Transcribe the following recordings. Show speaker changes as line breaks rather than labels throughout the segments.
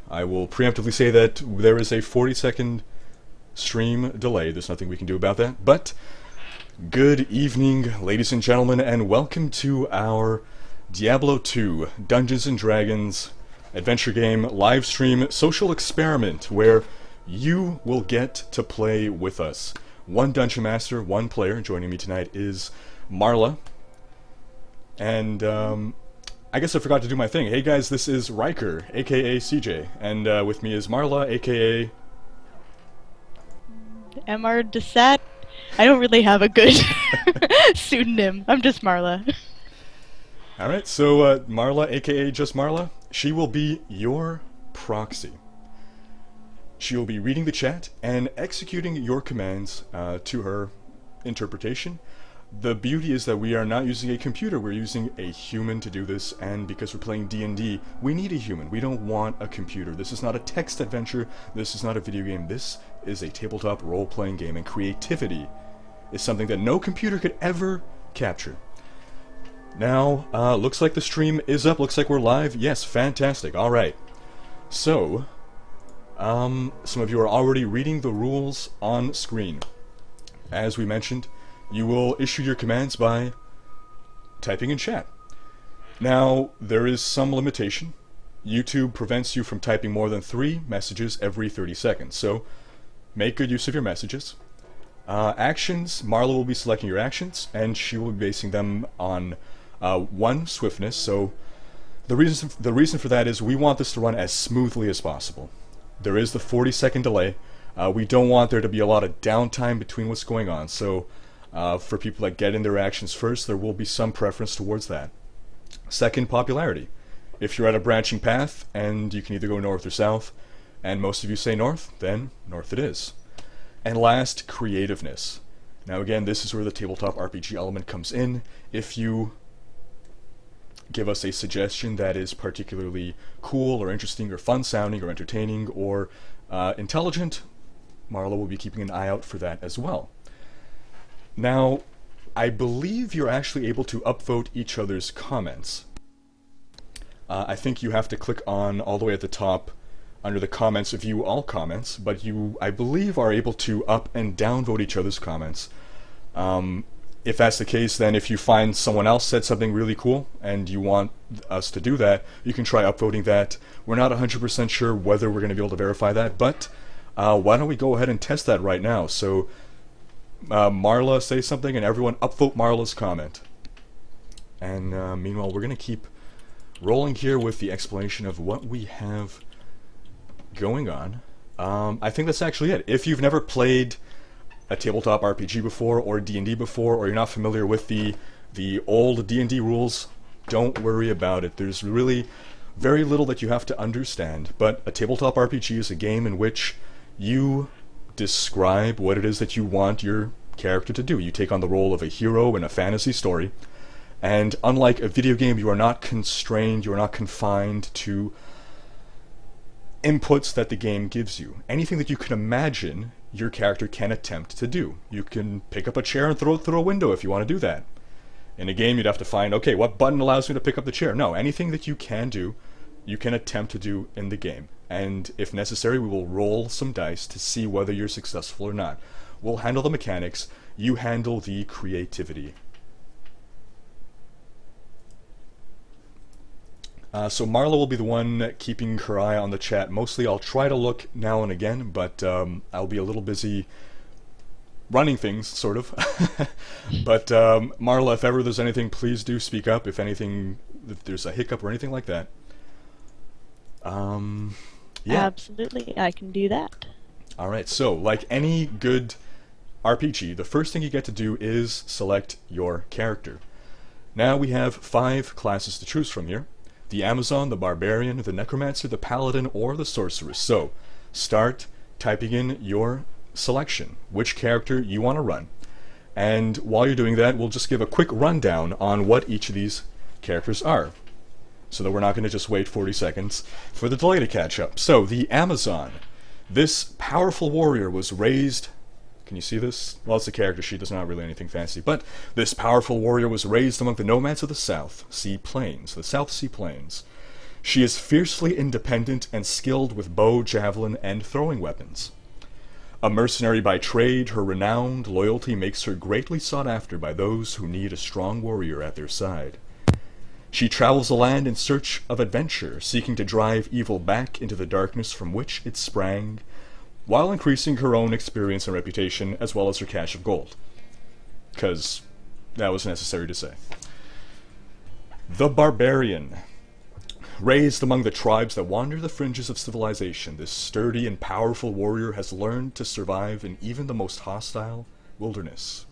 I will preemptively say that there is a 40-second stream delay. There's nothing we can do about that. But good evening, ladies and gentlemen, and welcome to our Diablo 2 Dungeons & Dragons adventure game live stream social experiment where you will get to play with us. One Dungeon Master, one player. Joining me tonight is Marla. And I guess I forgot to do my thing. Hey guys, this is Riker, aka CJ, and with me is Marla, aka
MR Desat. I don't really have a good pseudonym. I'm just Marla.
Alright, so Marla, aka just Marla, she will be your proxy. She will be reading the chat and executing your commands to her interpretation. The beauty is that we are not using a computer, we're using a human to do this, and because we're playing D&D, we need a human. We don't want a computer. This is not a text adventure, this is not a video game, this is a tabletop role-playing game, and creativity is something that no computer could ever capture. Now, looks like the stream is up, looks like we're live. Yes, fantastic, alright. So, some of you are already reading the rules on screen. As we mentioned, you will issue your commands by typing in chat. Now, there is some limitation. YouTube prevents you from typing more than 3 messages every 30 seconds, so make good use of your messages. Actions, Marla will be selecting your actions, and she will be basing them on 1 swiftness, so the reason for that is we want this to run as smoothly as possible. There is the 40-second delay. We don't want there to be a lot of downtime between what's going on, so for people that get in their actions first, there will be some preference towards that. Second, popularity. If you're at a branching path, and you can either go north or south, and most of you say north, then north it is. And last, creativeness. Now again, this is where the tabletop RPG element comes in. If you give us a suggestion that is particularly cool, or interesting, or fun-sounding, or entertaining, or intelligent, Marla will be keeping an eye out for that as well. Now, I believe you're actually able to upvote each other's comments. I think you have to click on all the way at the top under the comments, view all comments, but you, I believe, are able to up and downvote each other's comments. If that's the case, then if you find someone else said something really cool and you want us to do that, you can try upvoting that. We're not 100% sure whether we're going to be able to verify that, but why don't we go ahead and test that right now. So Marla say something and everyone upvote Marla's comment. And meanwhile, we're going to keep rolling here with the explanation of what we have going on. I think that's actually it. If you've never played a tabletop RPG before, or D&D before, or you're not familiar with the old D&D rules, don't worry about it. There's really very little that you have to understand, but a tabletop RPG is a game in which you describe what it is that you want your character to do. You take on the role of a hero in a fantasy story, and unlike a video game, you are not constrained, you are not confined to inputs that the game gives you. Anything that you can imagine, your character can attempt to do. You can pick up a chair and throw it through a window if you want to do that. In a game, you'd have to find, okay, what button allows me to pick up the chair? No, anything that you can do, you can attempt to do in the game. And if necessary, we will roll some dice to see whether you're successful or not. We'll handle the mechanics, you handle the creativity. So Marla will be the one keeping her eye on the chat. Mostly I'll try to look now and again, but I'll be a little busy running things, sort of. But Marla, if ever there's anything, please do speak up. If anything, if there's a hiccup or anything like that. Yeah.
Absolutely, I can do that.
Alright, so like any good RPG, the first thing you get to do is select your character. Now we have 5 classes to choose from here. The Amazon, the Barbarian, the Necromancer, the Paladin, or the Sorceress. So, start typing in your selection, which character you want to run. And while you're doing that, we'll just give a quick rundown on what each of these characters are, so that we're not going to just wait 40 seconds for the delay to catch up. So, the Amazon. This powerful warrior was raised... Can you see this? Well, it's a character sheet, it's not really anything fancy. But this powerful warrior was raised among the nomads of the South Sea Plains, the South Sea Plains. She is fiercely independent and skilled with bow, javelin, and throwing weapons. A mercenary by trade, her renowned loyalty makes her greatly sought after by those who need a strong warrior at their side. She travels the land in search of adventure, seeking to drive evil back into the darkness from which it sprang, while increasing her own experience and reputation, as well as her cache of gold. 'Cause that was necessary to say. The Barbarian. Raised among the tribes that wander the fringes of civilization, this sturdy and powerful warrior has learned to survive in even the most hostile wilderness.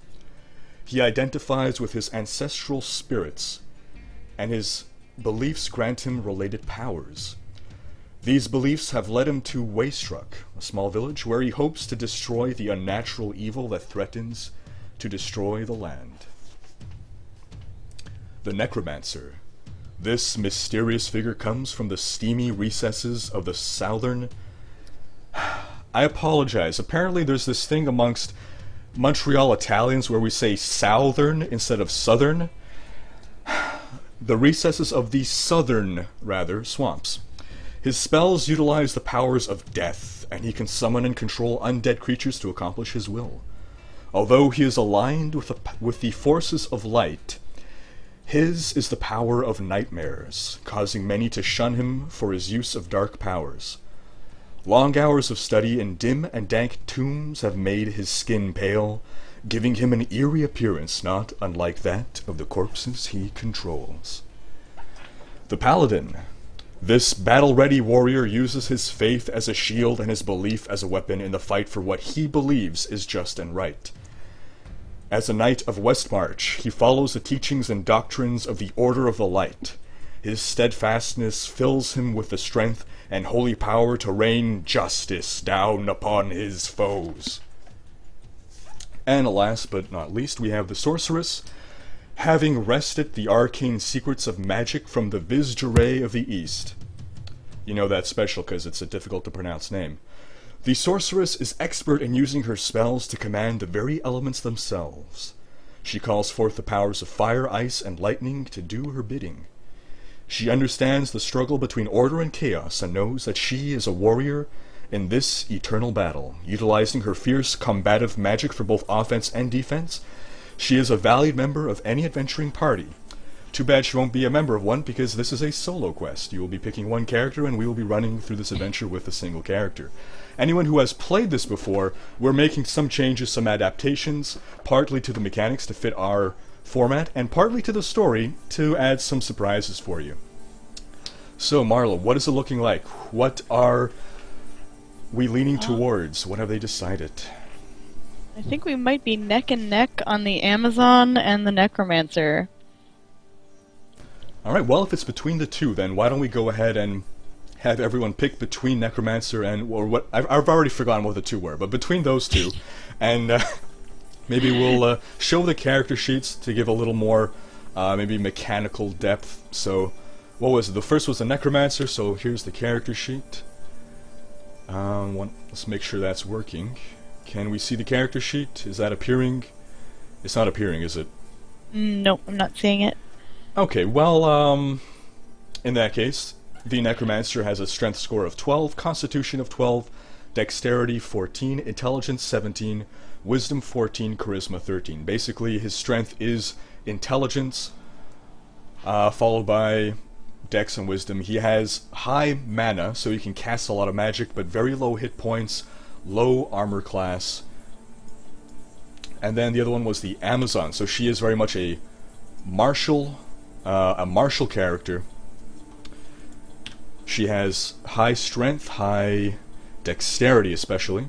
He identifies with his ancestral spirits, and his beliefs grant him related powers. These beliefs have led him to Waystruck, a small village where he hopes to destroy the unnatural evil that threatens to destroy the land. The Necromancer. This mysterious figure comes from the steamy recesses of the southern... I apologize. Apparently there's this thing amongst Montreal Italians where we say southern instead of southern. The recesses of the southern, rather, swamps. His spells utilize the powers of death, and he can summon and control undead creatures to accomplish his will. Although he is aligned with the forces of light, his is the power of nightmares, causing many to shun him for his use of dark powers. Long hours of study in dim and dank tombs have made his skin pale, giving him an eerie appearance not unlike that of the corpses he controls. The Paladin. This battle-ready warrior uses his faith as a shield and his belief as a weapon in the fight for what he believes is just and right. As a knight of Westmarch, he follows the teachings and doctrines of the Order of the Light. His steadfastness fills him with the strength and holy power to rain justice down upon his foes. And last but not least, we have the Sorceress. Having wrested the arcane secrets of magic from the Vizjure of the East. You know that's special because it's a difficult to pronounce name. The Sorceress is expert in using her spells to command the very elements themselves. She calls forth the powers of fire, ice, and lightning to do her bidding. She understands the struggle between order and chaos and knows that she is a warrior in this eternal battle. Utilizing her fierce combative magic for both offense and defense, she is a valued member of any adventuring party. Too bad she won't be a member of one because this is a solo quest. You will be picking one character and we will be running through this adventure with a single character. Anyone who has played this before, we're making some changes, some adaptations, partly to the mechanics to fit our format, and partly to the story to add some surprises for you. So, Marla, what is it looking like? What are we leaning towards? What have they decided?
I think we might be neck and neck on the Amazon and the Necromancer.
Alright, well, if it's between the two, then why don't we go ahead and have everyone pick between Necromancer and, or what, I've already forgotten what the two were, but between those two, and maybe we'll show the character sheets to give a little more, maybe mechanical depth. So, what was it? The first was the Necromancer, so here's the character sheet. Let's make sure that's working. Can we see the character sheet? Is that appearing? It's not appearing, is it?
Nope, I'm not seeing it.
Okay, well, in that case, the Necromancer has a strength score of 12, constitution of 12, dexterity 14, intelligence 17, wisdom 14, charisma 13. Basically, his strength is intelligence, followed by dex and wisdom. He has high mana, so he can cast a lot of magic, but very low hit points, low armor class. And then the other one was the Amazon, so she is very much a martial character. She has high strength, high dexterity especially,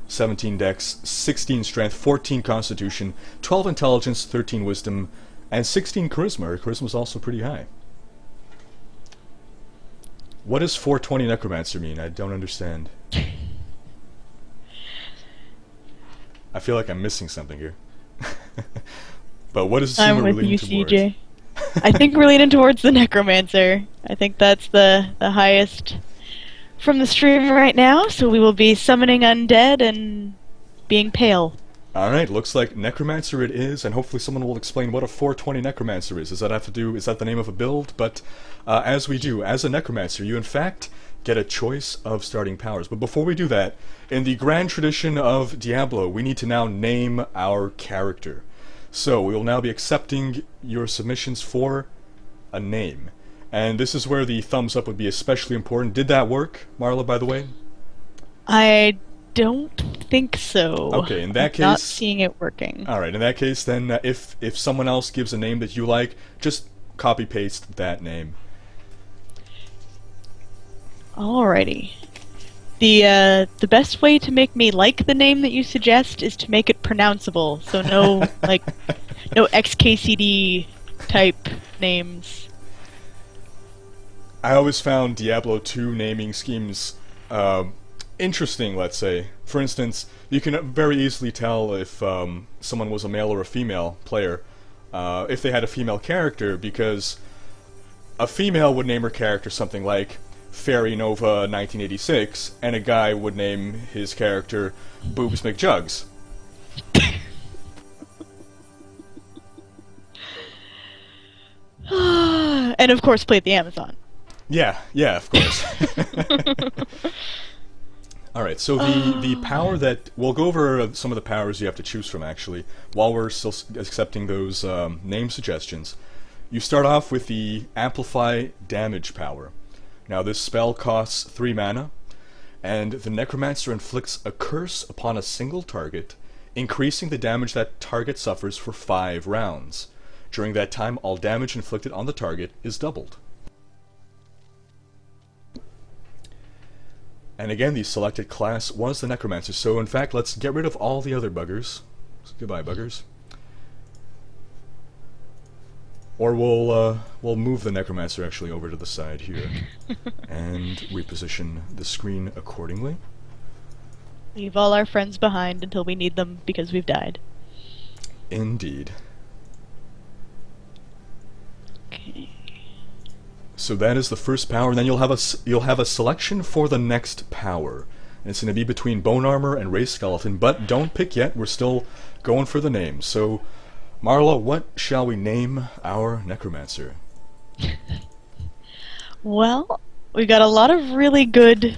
17 dex, 16 strength, 14 constitution, 12 intelligence, 13 wisdom, and 16 charisma. Her charisma is also pretty high. What does 420 Necromancer mean? I don't understand. I feel like I'm missing something here. But what does it seem we're leaning towards? CJ.
I think we're leaning towards the Necromancer. I think that's the highest from the stream right now, so we will be summoning undead and being pale.
Alright, looks like Necromancer it is, and hopefully someone will explain what a 420 Necromancer is. Does that have to do, is that the name of a build? But as we do, as a Necromancer, you in fact get a choice of starting powers. But before we do that, in the grand tradition of Diablo, we need to now name our character. So we will now be accepting your submissions for a name. And this is where the thumbs up would be especially important. Did that work, Marla, by the way?
I don't think so.
Okay, in that case...
not seeing it working.
Alright, in that case, then, if someone else gives a name that you like, just copy-paste that name.
Alrighty. The best way to make me like the name that you suggest is to make it pronounceable, so no, like, no XKCD type names.
I always found Diablo 2 naming schemes interesting, let's say. For instance, you can very easily tell if someone was a male or a female player, if they had a female character, because a female would name her character something like Fairy Nova 1986, and a guy would name his character Boobs McJugs.
And of course play the Amazon.
Yeah, of course. Alright, so the power that... We'll go over some of the powers you have to choose from, actually, while we're still accepting those name suggestions. You start off with the Amplify Damage power. Now, this spell costs 3 mana, and the Necromancer inflicts a curse upon a single target, increasing the damage that target suffers for 5 rounds. During that time, all damage inflicted on the target is doubled. And again, the selected class was the Necromancer, so in fact, let's get rid of all the other buggers. Goodbye, buggers. Or we'll move the Necromancer actually over to the side here, and reposition the screen accordingly.
Leave all our friends behind until we need them because we've died.
Indeed.
Okay.
So that is the first power, and then you'll have a selection for the next power. And it's going to be between Bone Armor and Ray Skeleton, but don't pick yet, we're still going for the name. So, Marla, what shall we name our Necromancer?
Well, we got a lot of really good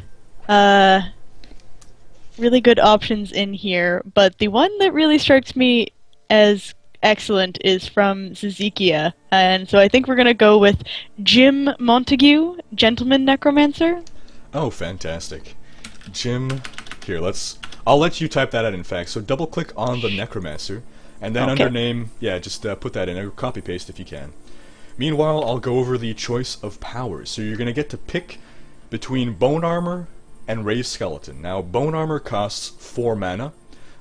options in here, but the one that really strikes me as excellent is from Zizekia, and so I think we're gonna go with Jim Montague, Gentleman Necromancer.
Oh, fantastic. Jim, here, I'll let you type that out, in fact, so double-click on the Necromancer, and then
Okay.
under name, yeah, just put that in, or copy-paste if you can. Meanwhile, I'll go over the choice of powers, so you're gonna get to pick between Bone Armor and Ray Skeleton. Now, Bone Armor costs 4 mana,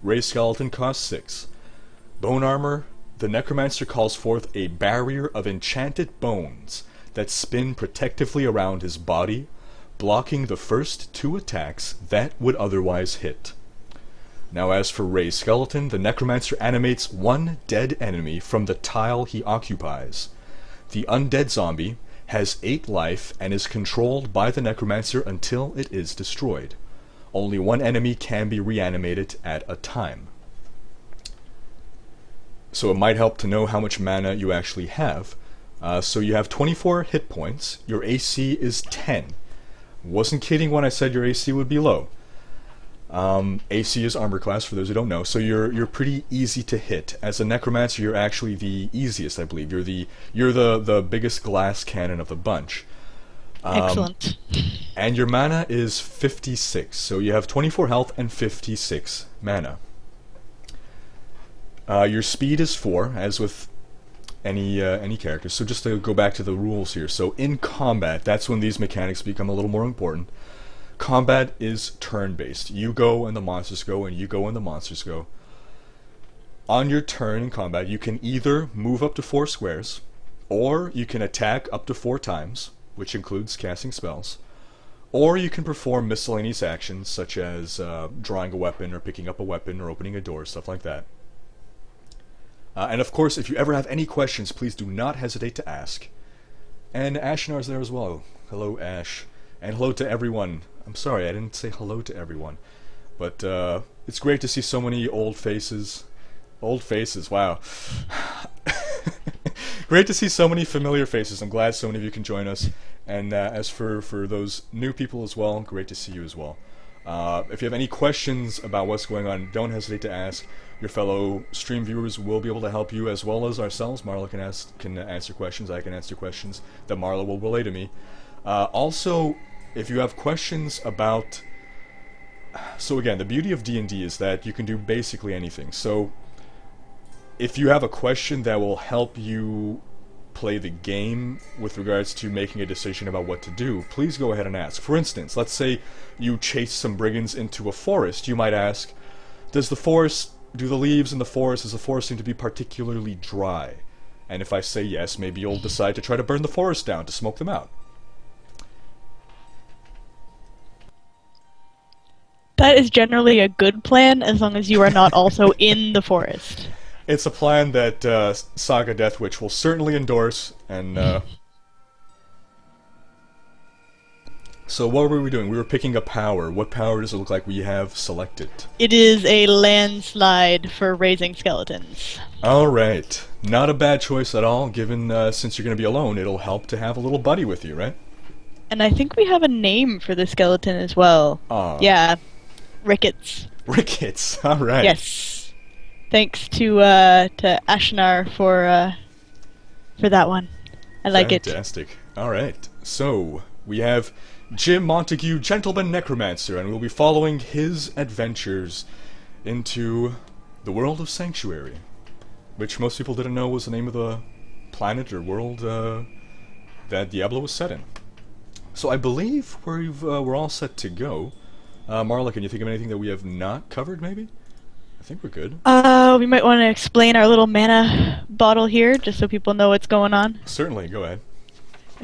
Ray Skeleton costs 6. Bone Armor, the Necromancer calls forth a barrier of enchanted bones that spin protectively around his body, blocking the first 2 attacks that would otherwise hit. Now as for Ray Skeleton, the Necromancer animates 1 dead enemy from the tile he occupies. The undead zombie has 8 life and is controlled by the Necromancer until it is destroyed. Only 1 enemy can be reanimated at a time. So it might help to know how much mana you actually have. So you have 24 hit points. Your AC is 10. Wasn't kidding when I said your AC would be low. AC is armor class, for those who don't know. So you're pretty easy to hit. As a Necromancer, you're actually the easiest, I believe. You're the biggest glass cannon of the bunch.
Excellent.
And your mana is 56. So you have 24 health and 56 mana. Your speed is 4, as with any character. So just to go back to the rules here. So in combat, that's when these mechanics become a little more important. Combat is turn-based. You go and the monsters go, and you go and the monsters go. On your turn in combat, you can either move up to 4 squares, or you can attack up to 4 times, which includes casting spells, or you can perform miscellaneous actions such as drawing a weapon, or picking up a weapon, or opening a door, stuff like that. And of course, if you ever have any questions, please do not hesitate to ask. And Ashnar's there as well. Hello, Ash. And hello to everyone. I'm sorry, I didn't say hello to everyone. But it's great to see so many old faces. Old faces, wow. Great to see so many familiar faces. I'm glad so many of you can join us. And as for those new people as well, great to see you as well. If you have any questions about what's going on, don't hesitate to ask. Your fellow stream viewers will be able to help you as well as ourselves. Marla can answer questions, I can answer questions that Marla will relay to me. Also, if you have questions about... So again, the beauty of D&D is that you can do basically anything. So if you have a question that will help you play the game with regards to making a decision about what to do, please go ahead and ask. For instance, let's say you chase some brigands into a forest. You might ask, do the leaves in the forest seem to be particularly dry? And if I say yes, maybe you'll decide to try to burn the forest down to smoke them out.
That is generally a good plan, as long as you are not also in the forest.
It's a plan that Saga Deathwitch will certainly endorse, and so what were we doing? We were picking a power. What power does it look like we have selected?
It is a landslide for raising skeletons.
Alright. Not a bad choice at all, given since you're going to be alone, it'll help to have a little buddy with you, right?
And I think we have a name for the skeleton as well. Yeah. Rickets.
Rickets, alright.
Yes. Thanks to Ashnar for that one. I like it.
Fantastic. Alright. So, we have Jim Montague, Gentleman Necromancer, and we'll be following his adventures into the world of Sanctuary, which most people didn't know was the name of the planet or world that Diablo was set in. So I believe we're all set to go. Marla, can you think of anything that we have not covered, maybe? I think we're good.
We might want to explain our little mana bottle here, just so people know what's going on.
Certainly, go ahead.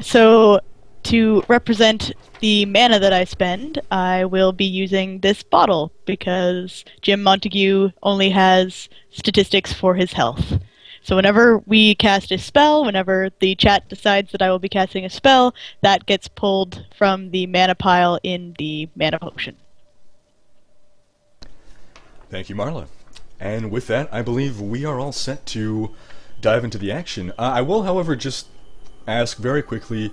So, to represent the mana that I spend, I will be using this bottle, because Jim Montague only has statistics for his health. So whenever we cast a spell, whenever the chat decides that I will be casting a spell, that gets pulled from the mana pile in the mana potion.
Thank you, Marla. And with that, I believe we are all set to dive into the action. I will, however, just ask very quickly,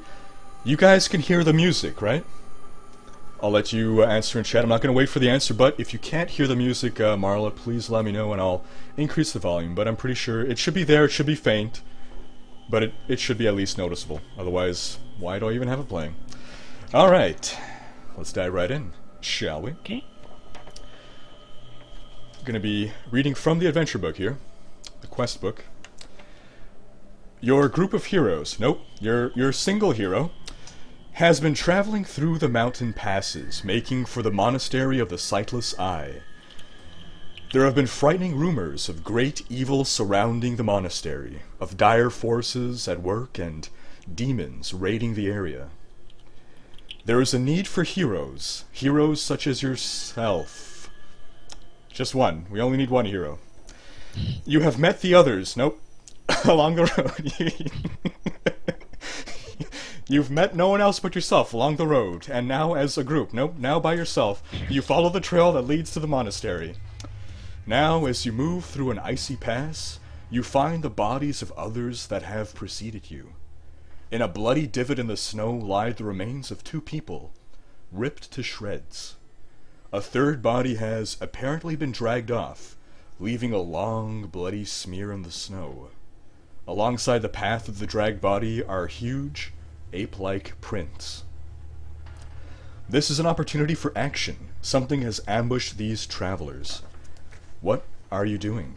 you guys can hear the music, right? I'll let you answer in chat. I'm not going to wait for the answer, but if you can't hear the music, Marla, please let me know and I'll increase the volume. But I'm pretty sure it should be there, it should be faint, but it should be at least noticeable. Otherwise, why do I even have it playing? Alright, let's dive right in, shall we?
Okay.
I'm going to be reading from the adventure book here, the quest book. Your group of heroes, nope, your single hero, has been traveling through the mountain passes, making for the monastery of the Sightless Eye. There have been frightening rumors of great evil surrounding the monastery, of dire forces at work and demons raiding the area. There is a need for heroes such as yourself. Just one. We only need one hero. You have met the others, nope, along the road. You've met no one else but yourself along the road, and now as a group, nope, now by yourself, you follow the trail that leads to the monastery. Now, as you move through an icy pass, you find the bodies of others that have preceded you. In a bloody divot in the snow lie the remains of two people, ripped to shreds. A third body has apparently been dragged off, leaving a long, bloody smear in the snow. Alongside the path of the dragged body are huge, ape-like prints. This is an opportunity for action. Something has ambushed these travelers. What are you doing?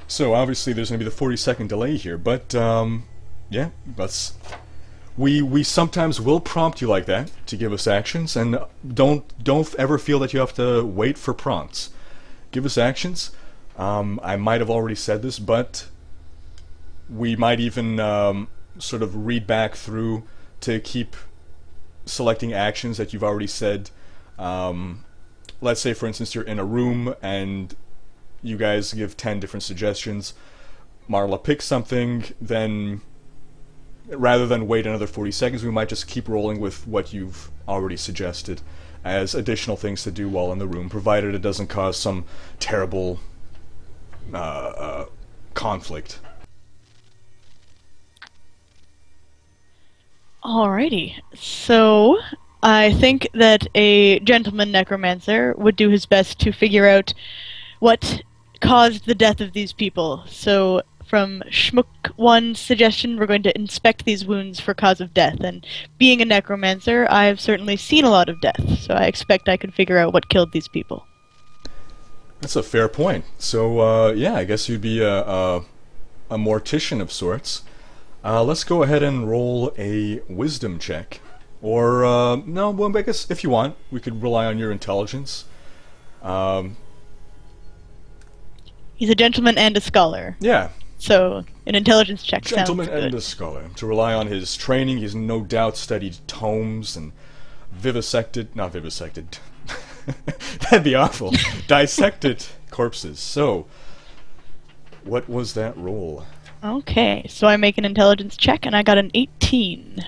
So obviously there's going to be the 40-second delay here, but yeah, we sometimes will prompt you like that to give us actions, and don't ever feel that you have to wait for prompts. Give us actions. I might have already said this, but we might even sort of read back through to keep selecting actions that you've already said. Let's say, for instance, you're in a room and you guys give 10 different suggestions. Marla picks something, then rather than wait another 40 seconds, we might just keep rolling with what you've already suggested as additional things to do while in the room, provided it doesn't cause some terrible conflict.
Alrighty. So, I think that a gentleman necromancer would do his best to figure out what caused the death of these people. So, from Schmook 1's suggestion, we're going to inspect these wounds for cause of death. And being a necromancer, I've certainly seen a lot of death, so I expect I can figure out what killed these people.
That's a fair point. So, yeah, I guess you'd be a mortician of sorts. Let's go ahead and roll a wisdom check. Or, no, well, I guess if you want, we could rely on your intelligence.
He's a gentleman and a scholar.
Yeah.
So, an intelligence check
Gentleman
sounds good.
and a scholar. To rely on his training, he's no doubt studied tomes and not vivisected. That'd be awful. Dissected corpses. So, what was that roll?
Okay, so I make an intelligence check, and I got an 18.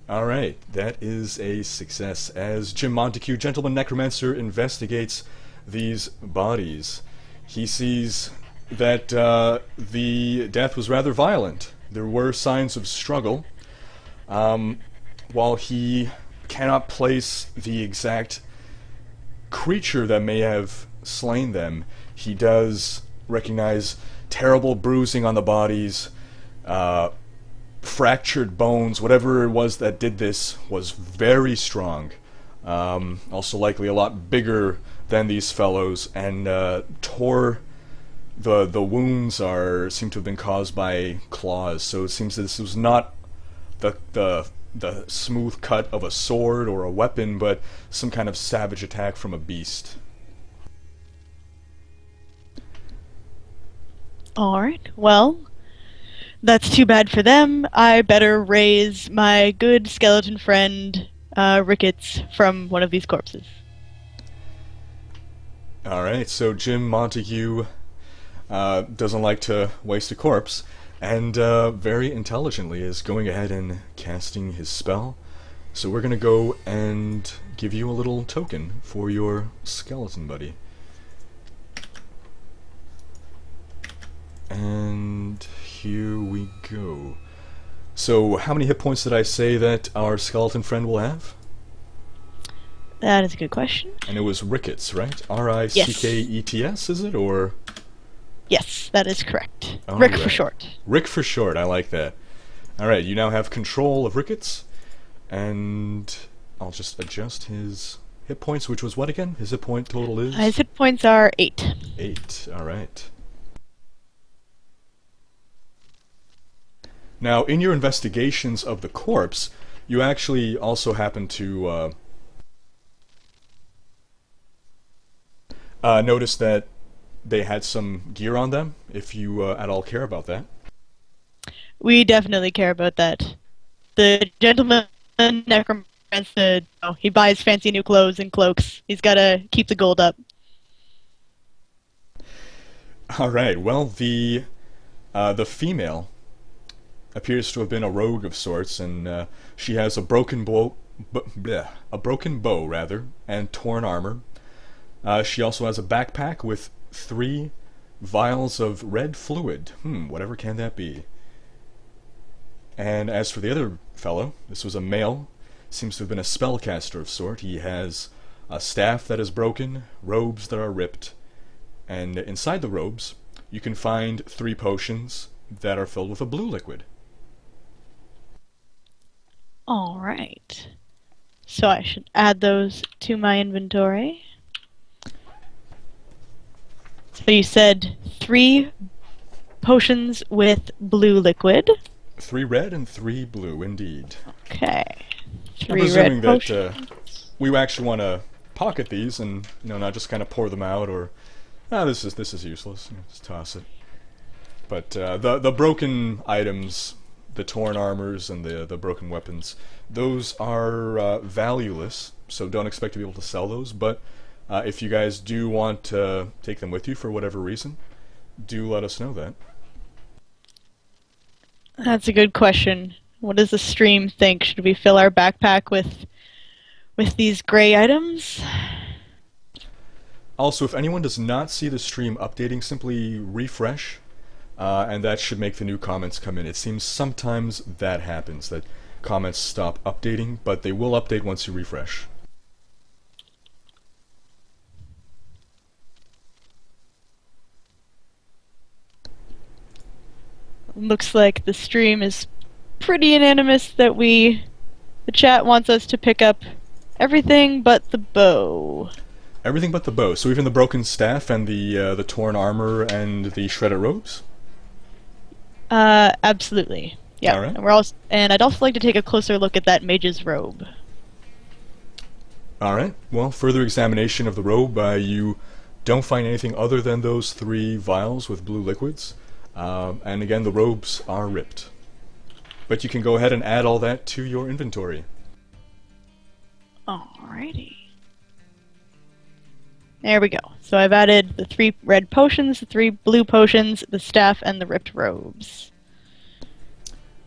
Alright, that is a success. As Jim Montague, Gentleman Necromancer, investigates these bodies, he sees that the death was rather violent. There were signs of struggle. While he cannot place the exact creature that may have slain them, he does recognize terrible bruising on the bodies, fractured bones. Whatever it was that did this was very strong. Also likely a lot bigger than these fellows, and tore. The wounds seem to have been caused by claws. So it seems that this was not the smooth cut of a sword or a weapon, but some kind of savage attack from a beast.
Alright, well, that's too bad for them. I better raise my good skeleton friend, Ricketts, from one of these corpses.
Alright, so Jim Montague doesn't like to waste a corpse, and very intelligently is going ahead and casting his spell. So we're going to go and give you a little token for your skeleton buddy. And here we go. So how many hit points did I say that our skeleton friend will have?
That is a good question.
And it was Ricketts, right? R-I-C-K-E-T-S, is it? Or...
Yes, that is correct.
All
Rick
right.
for short.
Rick for short, I like that. Alright, you now have control of Ricketts, and I'll just adjust his hit points, which was what again? His hit point total is?
His hit points are 8.
8, alright. Now, in your investigations of the corpse, you actually also happen to notice that they had some gear on them, if you at all care about that.
We definitely care about that. The gentleman necromancer, he buys fancy new clothes and cloaks. He's gotta keep the gold up.
Alright, well, the female appears to have been a rogue of sorts, and she has a broken bow, and torn armor. She also has a backpack with 3 vials of red fluid. Whatever can that be? And as for the other fellow, this was a male, seems to have been a spellcaster of sort. He has a staff that is broken, robes that are ripped, and inside the robes you can find 3 potions that are filled with a blue liquid.
Alright. So I should add those to my inventory. So you said 3 potions with blue liquid.
3 red and 3 blue, indeed.
Okay.
I'm
3
presuming
red
that we actually want to pocket these and not just kind of pour them out, or this is useless. Just toss it. But the broken items, the torn armors and the broken weapons, those are valueless. So don't expect to be able to sell those. But if you guys do want to take them with you for whatever reason, do let us know that.
That's a good question. What does the stream think? Should we fill our backpack with these gray items?
Also, if anyone does not see the stream updating, simply refresh, and that should make the new comments come in. It seems sometimes that happens, that comments stop updating, but they will update once you refresh.
Looks like the stream is pretty unanimous that the chat wants us to pick up everything but the bow.
Everything but the bow. So even the broken staff and the torn armor and the shredded robes?
Absolutely. Yeah.
Alright.
And I'd also like to take a closer look at that mage's robe.
Alright. Well, further examination of the robe, you don't find anything other than those 3 vials with blue liquids. And again, the robes are ripped. But you can go ahead and add all that to your inventory.
Alrighty. There we go. So I've added the 3 red potions, the 3 blue potions, the staff, and the ripped robes.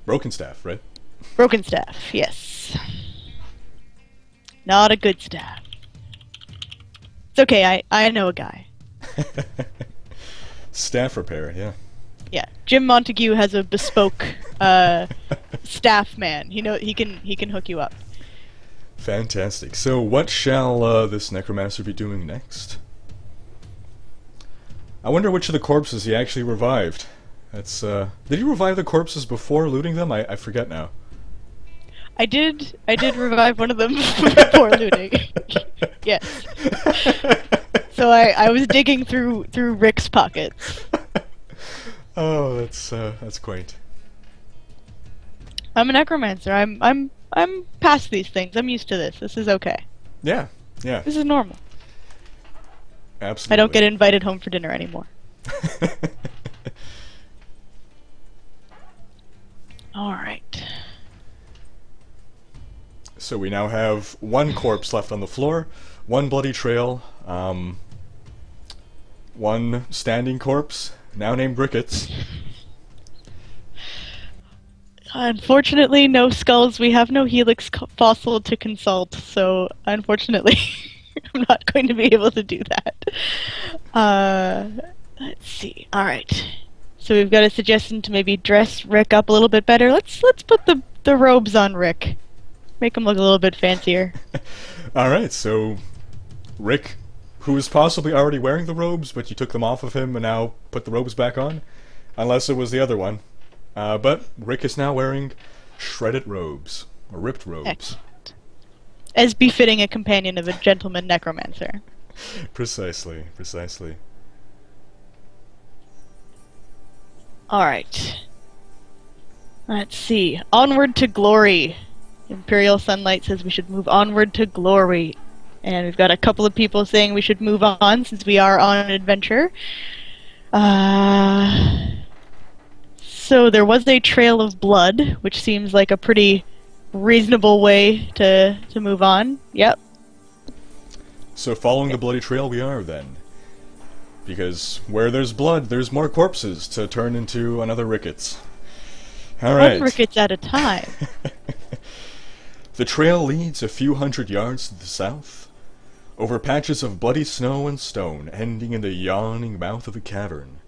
Broken staff, right?
Broken staff, yes. Not a good staff. It's okay, I know a guy.
Staff repair, yeah.
Yeah, Jim Montague has a bespoke staff man. He can hook you up.
Fantastic. So what shall this necromancer be doing next? I wonder which of the corpses he actually revived. That's did he revive the corpses before looting them? I forget now.
I did revive one of them before looting. Yes. So I was digging through Rick's pockets.
Oh, that's quaint.
I'm a necromancer. I'm past these things. I'm used to this. This is okay.
Yeah, yeah.
This is normal.
Absolutely.
I don't get invited home for dinner anymore. Alright.
So we now have 1 corpse left on the floor, 1 bloody trail, 1 standing corpse, now named Ricketts.
Unfortunately, no skulls. We have no helix fossil to consult, so unfortunately, I'm not going to be able to do that. Let's see. All right. So we've got a suggestion to maybe dress Rick up a little bit better. Let's put the robes on Rick. Make him look a little bit fancier.
All right. So Rick, who is possibly already wearing the robes, but you took them off of him and now put the robes back on, unless it was the other one. But Rick is now wearing shredded robes, or ripped robes.
Excellent. As befitting a companion of a gentleman necromancer.
Precisely, precisely.
Alright. Let's see. Onward to glory. Imperial Sunlight says we should move onward to glory. And we've got a couple of people saying we should move on since we are on an adventure. So there was a trail of blood, which seems like a pretty reasonable way to move on. Yep.
So following the bloody trail we are, then. Because where there's blood, there's more corpses to turn into another Ricketts. Alright.
1 Ricketts at a time.
The trail leads a few hundred yards to the south, over patches of bloody snow and stone, ending in the yawning mouth of a cavern.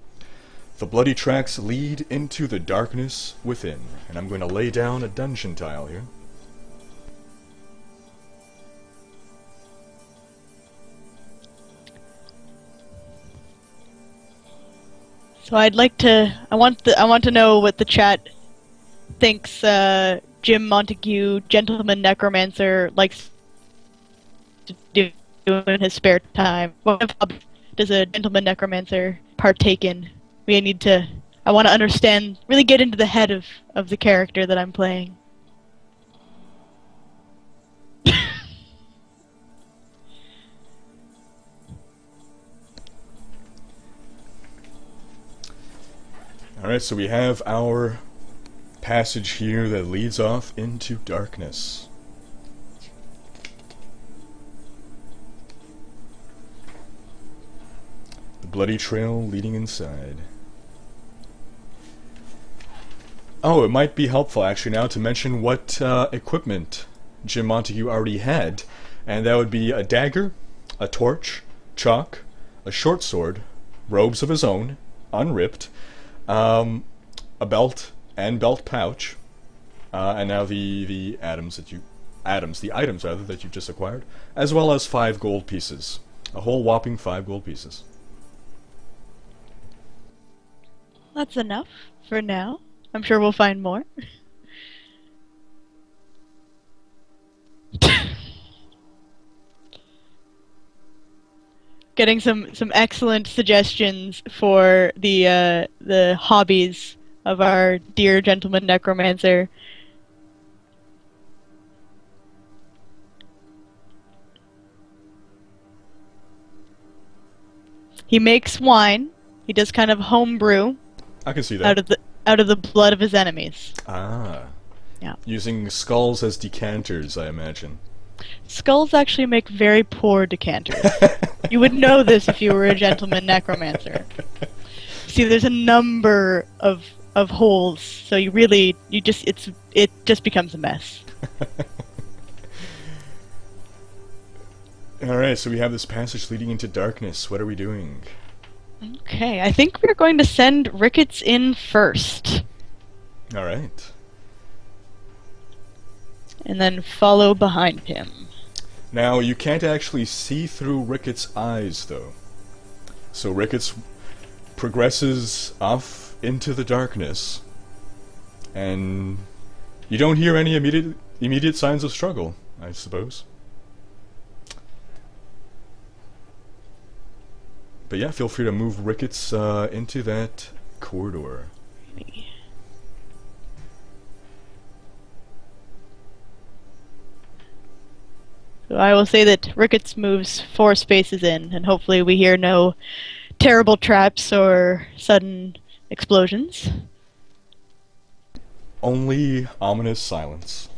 The bloody tracks lead into the darkness within, and I'm going to lay down a dungeon tile here.
So I want to know what the chat thinks Jim Montague, gentleman necromancer, likes to do in his spare time. What hobby does a gentleman necromancer partake in? I want to understand, really get into the head of the character that I'm playing.
Alright, so we have our passage here that leads off into darkness. The bloody trail leading inside. Oh, it might be helpful actually now to mention what equipment Jim Montague already had, and that would be a dagger, a torch, chalk, a short sword, robes of his own, unripped, a belt and belt pouch, and now the items that you've just acquired, as well as 5 gold pieces, a whole whopping 5 gold pieces.
That's enough for now. I'm sure we'll find more. Getting some excellent suggestions for the hobbies of our dear gentleman necromancer. He makes wine. He does kind of home brew.
I can see that.
Out of the blood of his enemies.
Ah.
Yeah.
Using skulls as decanters, I imagine.
Skulls actually make very poor decanters. You would know this if you were a gentleman necromancer. See, there's a number of holes, so it just becomes a mess.
Alright, so we have this passage leading into darkness. What are we doing?
Okay, I think we're going to send Ricketts in first.
Alright.
And then follow behind him.
Now, you can't actually see through Ricketts' eyes, though. So Ricketts progresses off into the darkness, and you don't hear any immediate signs of struggle, I suppose. But yeah, feel free to move Ricketts into that corridor.
So I will say that Ricketts moves 4 spaces in, and hopefully we hear no terrible traps or sudden explosions.
Only ominous silence.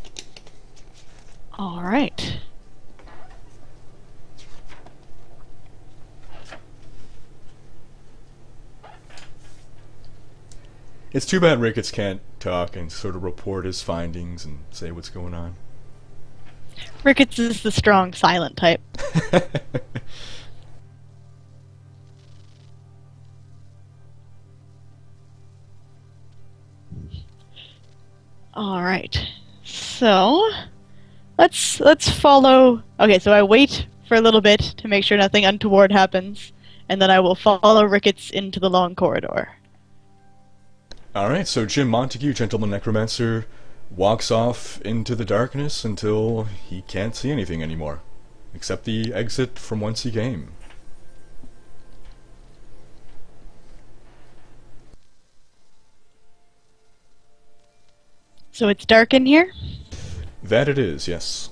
Alright.
It's too bad Ricketts can't talk and sort of report his findings and say what's going on.
Ricketts is the strong, silent type. Alright. So let's follow. Okay, so I wait for a little bit to make sure nothing untoward happens, and then I will follow Ricketts into the long corridor.
Alright, so Jim Montague, Gentleman Necromancer, walks off into the darkness until he can't see anything anymore, except the exit from whence he came.
So it's dark in here?
That it is, yes.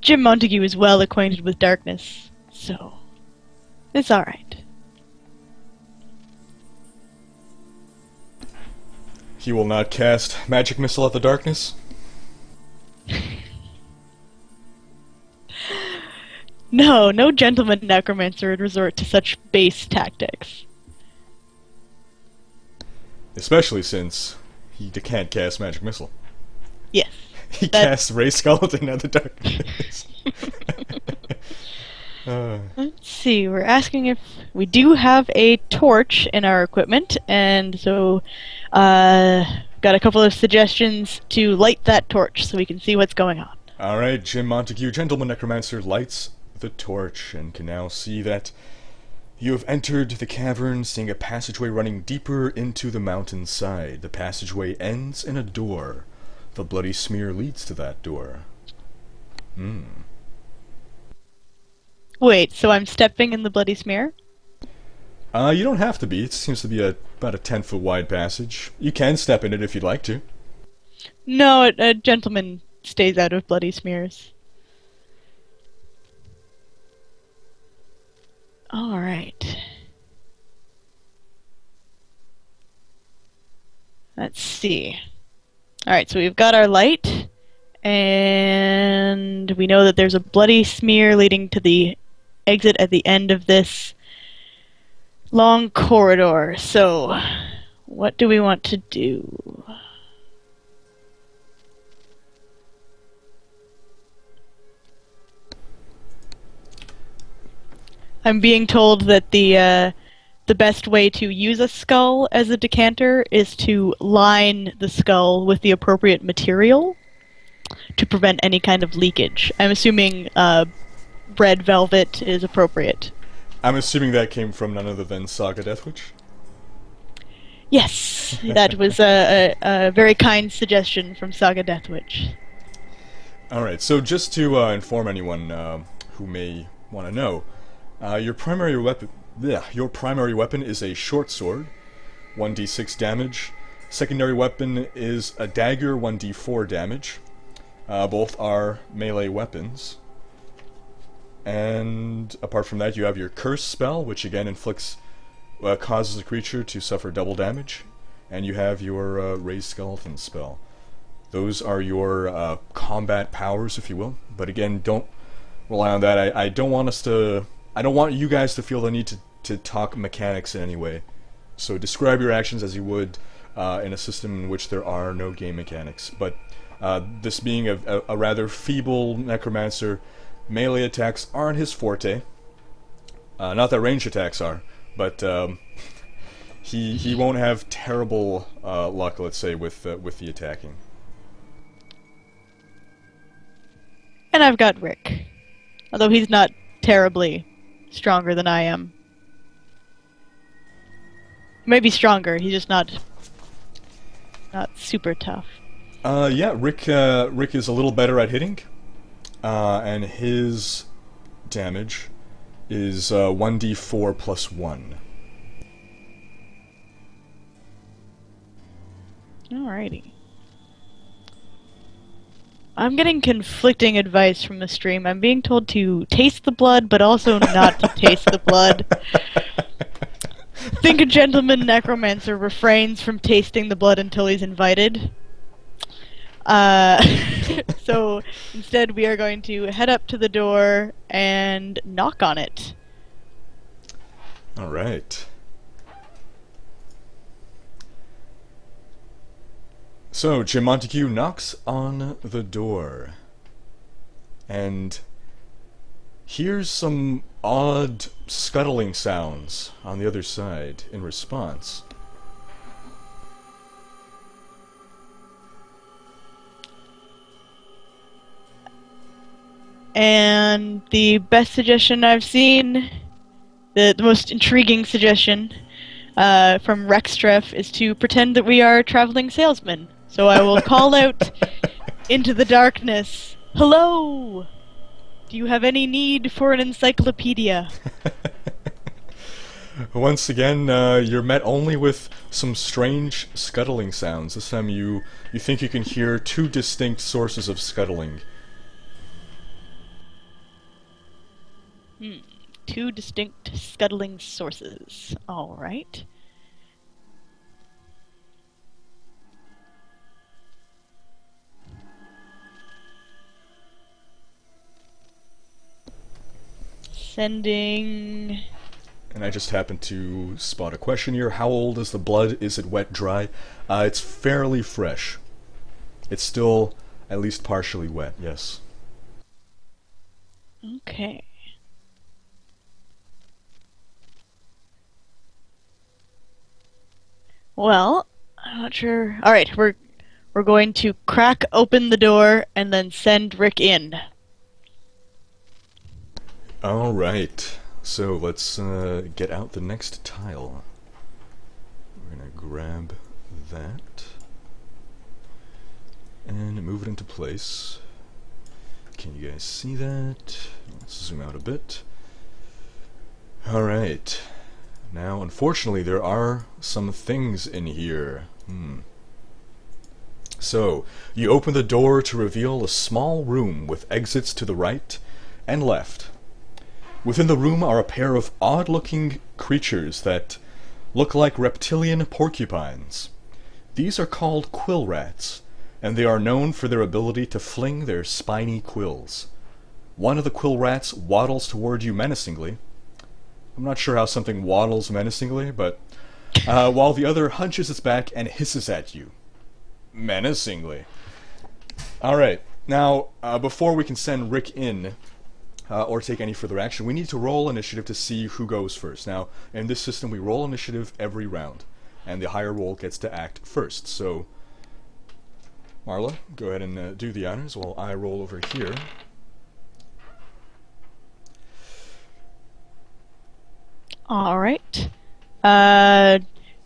Jim Montague is well acquainted with darkness, so it's alright.
He will not cast magic missile at the darkness?
No gentleman necromancer would resort to such base tactics.
Especially since he can't cast magic missile.
Yes.
He casts Ray Skeleton at the darkness.
Let's see, we're asking if we do have a torch in our equipment, and so got a couple of suggestions to light that torch so we can see what's going on.
Alright, Jim Montague, Gentleman Necromancer, lights the torch and can now see that you have entered the cavern, seeing a passageway running deeper into the mountainside. The passageway ends in a door. The bloody smear leads to that door.
Wait, so I'm stepping in the bloody smear?
You don't have to be. It seems to be about a 10-foot wide passage. You can step in it if you'd like to.
No, a gentleman stays out of bloody smears. Alright. Let's see. Alright, so we've got our light, and we know that there's a bloody smear leading to the exit at the end of this long corridor. So, What do we want to do? I'm being told that the best way to use a skull as a decanter is to line the skull with the appropriate material to prevent any kind of leakage. I'm assuming red velvet is appropriate.
I'm assuming that came from none other than Saga Deathwitch?
Yes, that was a very kind suggestion from Saga Deathwitch.
Alright, so just to inform anyone who may want to know, your primary weapon is a short sword, 1d6 damage. Secondary weapon is a dagger, 1d4 damage. Both are melee weapons. And apart from that, you have your curse spell, which again causes a creature to suffer double damage. And you have your raised skeleton spell. Those are your combat powers, if you will. But again, don't rely on that. I don't want you guys to feel the need to talk mechanics in any way. So describe your actions as you would in a system in which there are no game mechanics. But this being a rather feeble necromancer, melee attacks aren't his forte. Not that ranged attacks are, but he won't have terrible luck, let's say, with the attacking.
And I've got Rick, although he's not terribly stronger than I am. Maybe stronger. He's just not super tough.
Yeah, Rick is a little better at hitting, and his damage is 1d4 plus 1.
Alrighty. I'm getting conflicting advice from the stream. I'm being told to taste the blood, but also not to taste the blood. Think a gentleman necromancer refrains from tasting the blood until he's invited. So instead we are going to head up to the door and knock on it.
Alright. So, Jim Montague knocks on the door and hears some odd scuttling sounds on the other side in response.
And the best suggestion I've seen, the most intriguing suggestion from Rextreff is to pretend that we are traveling salesmen. So I will call out into the darkness, "Hello! Do you have any need for an encyclopedia?"
Once again, you're met only with some strange scuttling sounds. This time you think you can hear two distinct sources of scuttling.
Two distinct scuttling sources. Alright. Sending...
And I just happened to spot a question here. How old is the blood? Is it wet, dry? It's fairly fresh. It's still at least partially wet, yes.
Okay. Well, I'm not sure. Alright, we're going to crack open the door and then send Rick in.
Alright, so let's get out the next tile. We're gonna grab that and move it into place. Can you guys see that? Let's zoom out a bit. Alright. Now, unfortunately, there are some things in here. So, you open the door to reveal a small room with exits to the right and left. Within the room are a pair of odd-looking creatures that look like reptilian porcupines. These are called quill rats, and they are known for their ability to fling their spiny quills. One of the quill rats waddles toward you menacingly. I'm not sure how something waddles menacingly, but while the other hunches its back and hisses at you, menacingly. Alright, now, before we can send Rick in, or take any further action, we need to roll initiative to see who goes first. Now, in this system, we roll initiative every round, and the higher roll gets to act first. So, Marla, go ahead and do the honors while I roll over here.
Alright.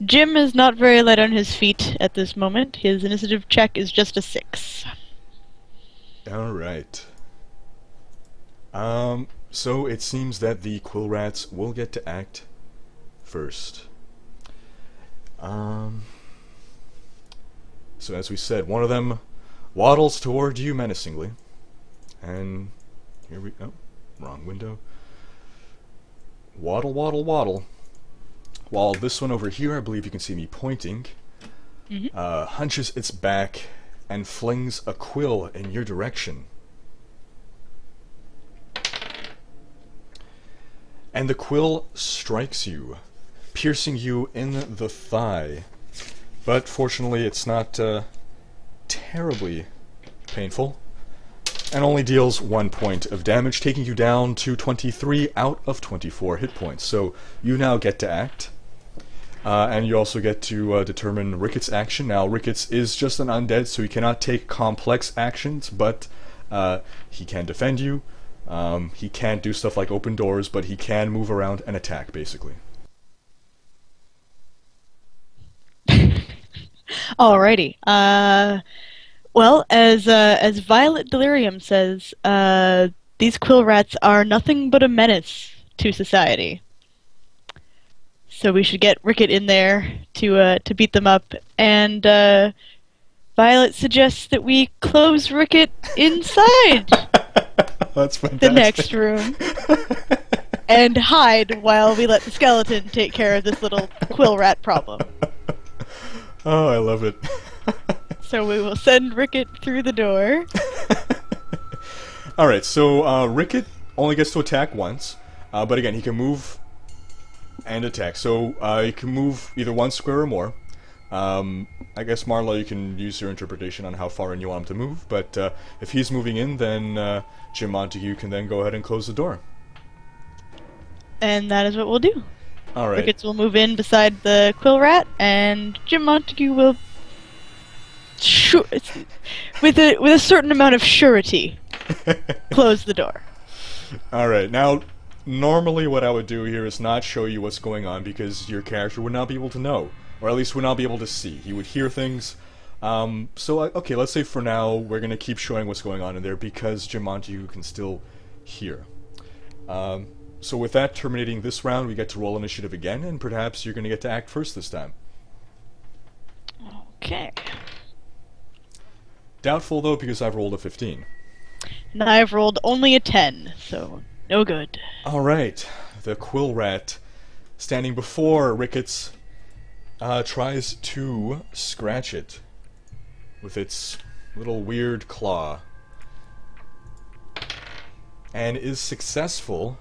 Jim is not very light on his feet at this moment. His initiative check is just a 6.
Alright. So it seems that the quill rats will get to act first. So as we said, one of them waddles toward you menacingly. And here we... oh, wrong window. Waddle, waddle, waddle. While this one over here, I believe you can see me pointing, hunches its back and flings a quill in your direction. And the quill strikes you, piercing you in the thigh. But fortunately, it's not terribly painful, and only deals 1 point of damage, taking you down to 23 out of 24 hit points. So you now get to act, and you also get to determine Ricketts' action. Now, Ricketts is just an undead, so he cannot take complex actions, but he can defend you. He can't do stuff like open doors, but he can move around and attack, basically.
Alrighty. Well, as Violet Delirium says, these quill rats are nothing but a menace to society. So we should get Ricket in there to beat them up. And Violet suggests that we close Ricket inside
That's fantastic.
the next room and hide while we let the skeleton take care of this little quill rat problem.
Oh, I love it.
So we will send Ricket through the door.
Alright, so Ricket only gets to attack once, but again, he can move and attack. So he can move either one square or more. I guess, Marla, you can use your interpretation on how far in you want him to move, but if he's moving in, then Jim Montague can then go ahead and close the door.
And that is what we'll do.
Alright.
Ricketts will move in beside the quill rat, and Jim Montague will, with a certain amount of surety, close the door.
Alright, now, normally what I would do here is not show you what's going on, because your character would not be able to know, or at least would not be able to see. He would hear things. Okay, let's say for now we're going to keep showing what's going on in there, because Jim Montague can still hear. So with that terminating this round, we get to roll initiative again, and perhaps you're going to get to act first this time.
Okay.
Doubtful, though, because I've rolled a 15.
And I've rolled only a 10, so no good.
Alright, the quill rat, standing before Ricketts, tries to scratch it with its little weird claw, and is successful.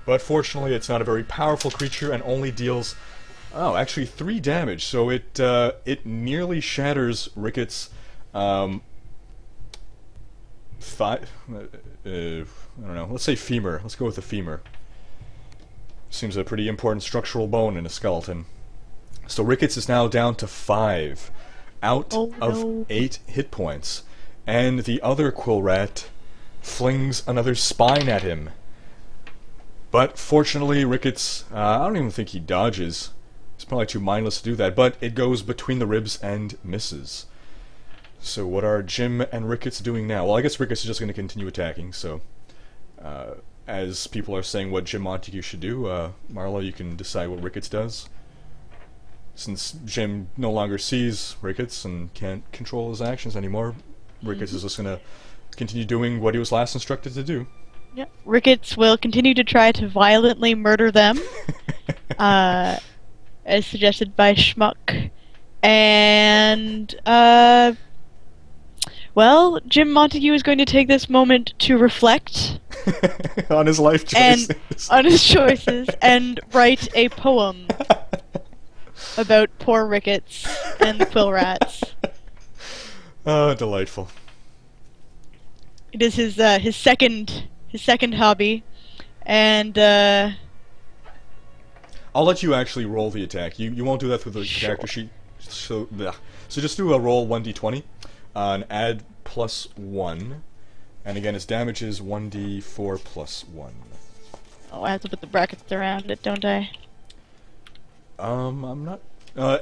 But fortunately, it's not a very powerful creature and only deals, actually 3 damage. So it nearly shatters Ricketts' I don't know. Let's say femur. Let's go with the femur. Seems a pretty important structural bone in a skeleton. So Ricketts is now down to 5 out of 8 hit points, and the other quill rat flings another spine at him. But fortunately, Ricketts, I don't even think he dodges. He's probably too mindless to do that, but it goes between the ribs and misses. So what are Jim and Ricketts doing now? Well, I guess Ricketts is just going to continue attacking, so as people are saying what Jim Montague should do, Marla, you can decide what Ricketts does. Since Jim no longer sees Ricketts and can't control his actions anymore, Ricketts is just going to continue doing what he was last instructed to do.
Yep. Ricketts will continue to try to violently murder them, as suggested by Schmuck. And, well, Jim Montague is going to take this moment to reflect
On his life choices.
And on his choices, and write a poem about poor Ricketts and the quill rats.
Oh, delightful.
It is his second hobby, and
I'll let you actually roll the attack. You won't do that through the character sheet. So just do a roll 1d20, and add +1, and again his damage is 1d4 +1.
Oh, I have to put the brackets around it, don't I?
I'm not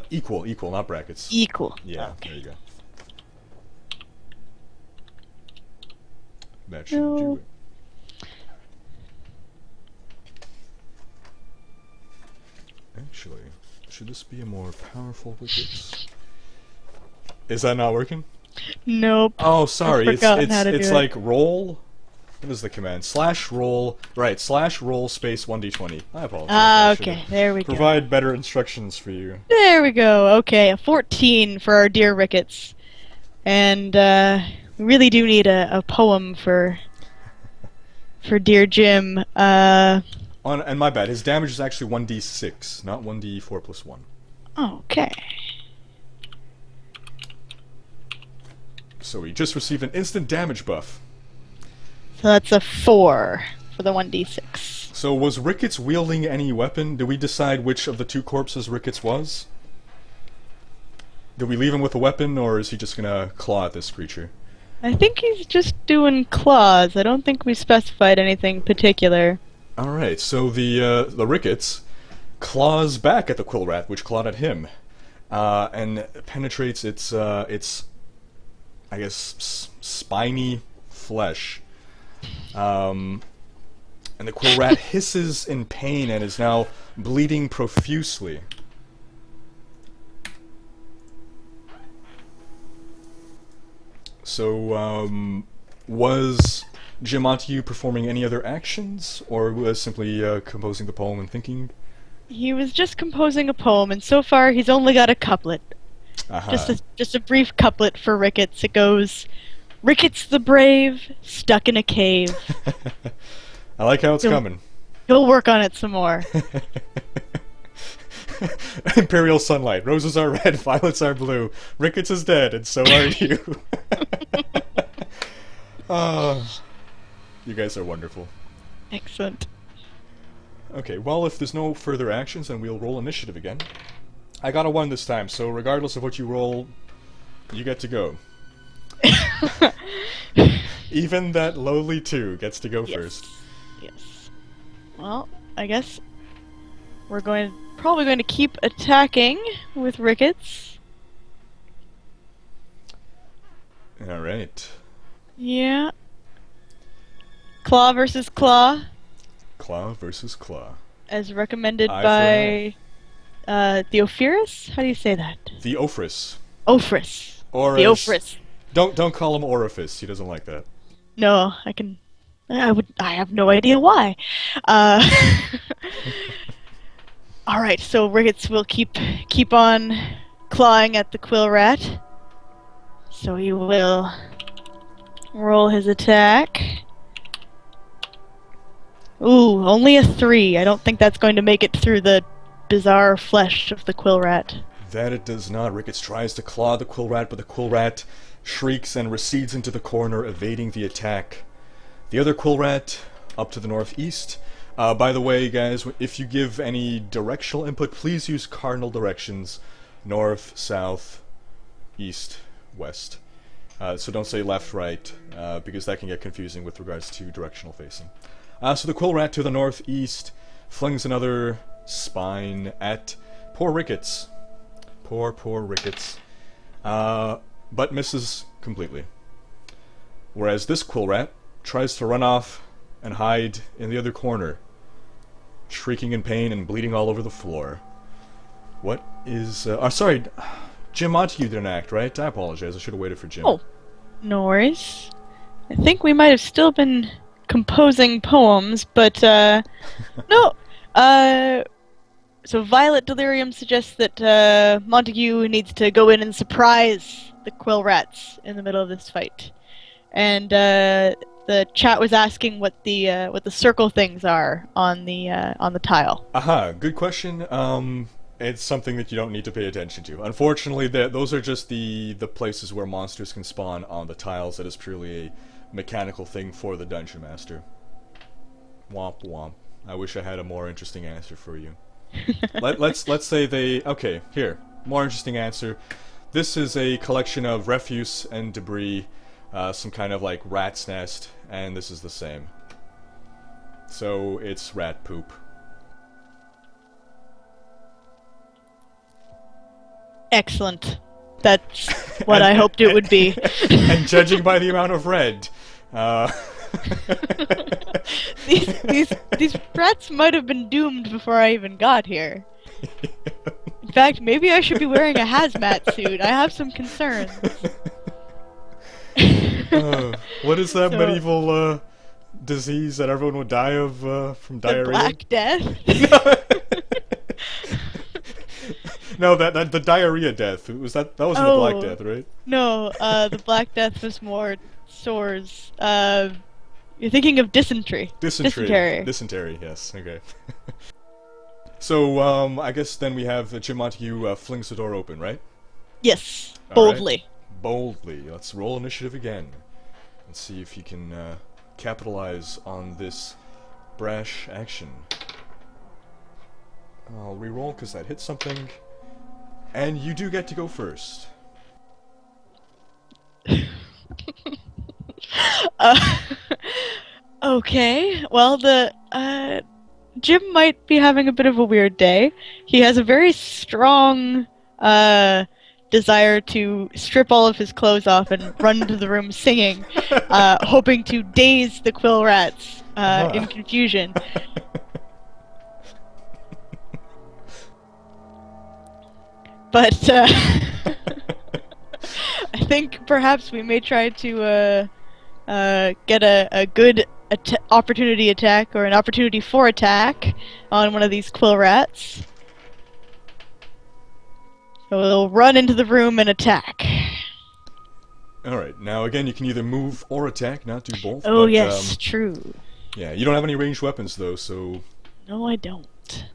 equal, not brackets.
Equal.
Yeah,
okay.
There you go. That should do it. Actually, should this be a more powerful Wickets? Is that not working?
Nope.
Oh, sorry. It's
it.
like roll. What is the command? /roll. Right. /roll space 1d20. I apologize.
Ah, okay. There we go.
Provide better instructions for you.
There we go. Okay, a 14 for our dear Ricketts, and we really do need a poem for dear Jim.
And my bad. His damage is actually 1d6, not 1d4 +1.
Okay.
So he just received an instant damage buff.
So that's a 4 for the 1d6.
So was Ricketts wielding any weapon? Did we decide which of the two corpses Ricketts was? Did we leave him with a weapon, or is he just gonna claw at this creature?
I think he's just doing claws. I don't think we specified anything particular.
Alright, so the Ricketts claws back at the quill rat, which clawed at him, and penetrates its I guess, spiny flesh. And the quill rat hisses in pain and is now bleeding profusely. So, was Jim Montague performing any other actions, or was simply composing the poem and thinking?
He was just composing a poem, and so far he's only got a couplet.
Uh-huh.
Just a brief couplet for Ricketts. It goes, "Ricketts the brave, stuck in a cave."
I like how it's coming.
He'll work on it some more.
Imperial sunlight. Roses are red, violets are blue. Ricketts is dead, and so are you. You guys are wonderful.
Excellent.
Okay, well, if there's no further actions, then we'll roll initiative again. I got a 1 this time, so regardless of what you roll, you get to go. Even that lowly 2 gets to go first.
Yes. Well, I guess we're probably going to keep attacking with Ricketts.
Alright.
Yeah. Claw versus claw.
Claw versus claw.
As recommended
Eye
by Theophorus? How do you say that?
The Ophrys.
Ophrys.
Or
the Ophrys.
Don't call him Orifice. He doesn't like that.
No, I have no idea why. Alright, so Ricketts will keep on clawing at the quill rat. So he will roll his attack. Ooh, only a 3. I don't think that's going to make it through the bizarre flesh of the quill rat.
That it does not. Ricketts tries to claw the quill rat, but the quill rat shrieks and recedes into the corner, evading the attack. The other quill rat, up to the northeast. By the way, guys, if you give any directional input, please use cardinal directions. North, south, east, west. So don't say left, right, because that can get confusing with regards to directional facing. So the quill rat to the northeast flings another spine at poor Ricketts. Poor Ricketts. But misses completely. Whereas this quill rat tries to run off and hide in the other corner, shrieking in pain and bleeding all over the floor. What is... sorry, Jim Montague didn't act, right? I apologize, I should have waited for Jim.
Oh, no worries. I think we might have still been composing poems, but, no. So Violet Delirium suggests that Montague needs to go in and surprise the quill rats in the middle of this fight. And the the chat was asking what the circle things are on the tile.
Aha, good question. It's something that you don't need to pay attention to. Unfortunately, those are just the places where monsters can spawn on the tiles. That is purely a mechanical thing for the Dungeon Master. Womp womp. I wish I had a more interesting answer for you. Let's say they... Okay, here. More interesting answer. This is a collection of refuse and debris, some kind of like rat's nest, and this is the same. So it's rat poop.
Excellent. That's what I hoped it would be.
And judging by the amount of red,
these rats might have been doomed before I even got here. In fact, maybe I should be wearing a hazmat suit. I have some concerns.
What is that medieval disease that everyone would die of from diarrhea?
The Black Death?
No, the diarrhea death. That wasn't the Black Death, right?
No, the Black Death was more sores. You're thinking of dysentery.
Dysentery, yes, okay. So, I guess then we have Jim Montague flings the door open, right?
Yes, boldly.
Right. Boldly. Let's roll initiative again. Let's see if you can capitalize on this brash action. I'll reroll because that hit something. And you do get to go first.
Okay, well, Jim might be having a bit of a weird day. He has a very strong desire to strip all of his clothes off and run into the room singing, hoping to daze the quill rats in confusion. But I think perhaps we may try to get a good opportunity attack, or an opportunity for attack, on one of these quill rats. So we'll run into the room and attack.
Alright, now again you can either move or attack, not do both.
Oh
but,
yes, true.
Yeah, you don't have any ranged weapons though, so...
No, I don't.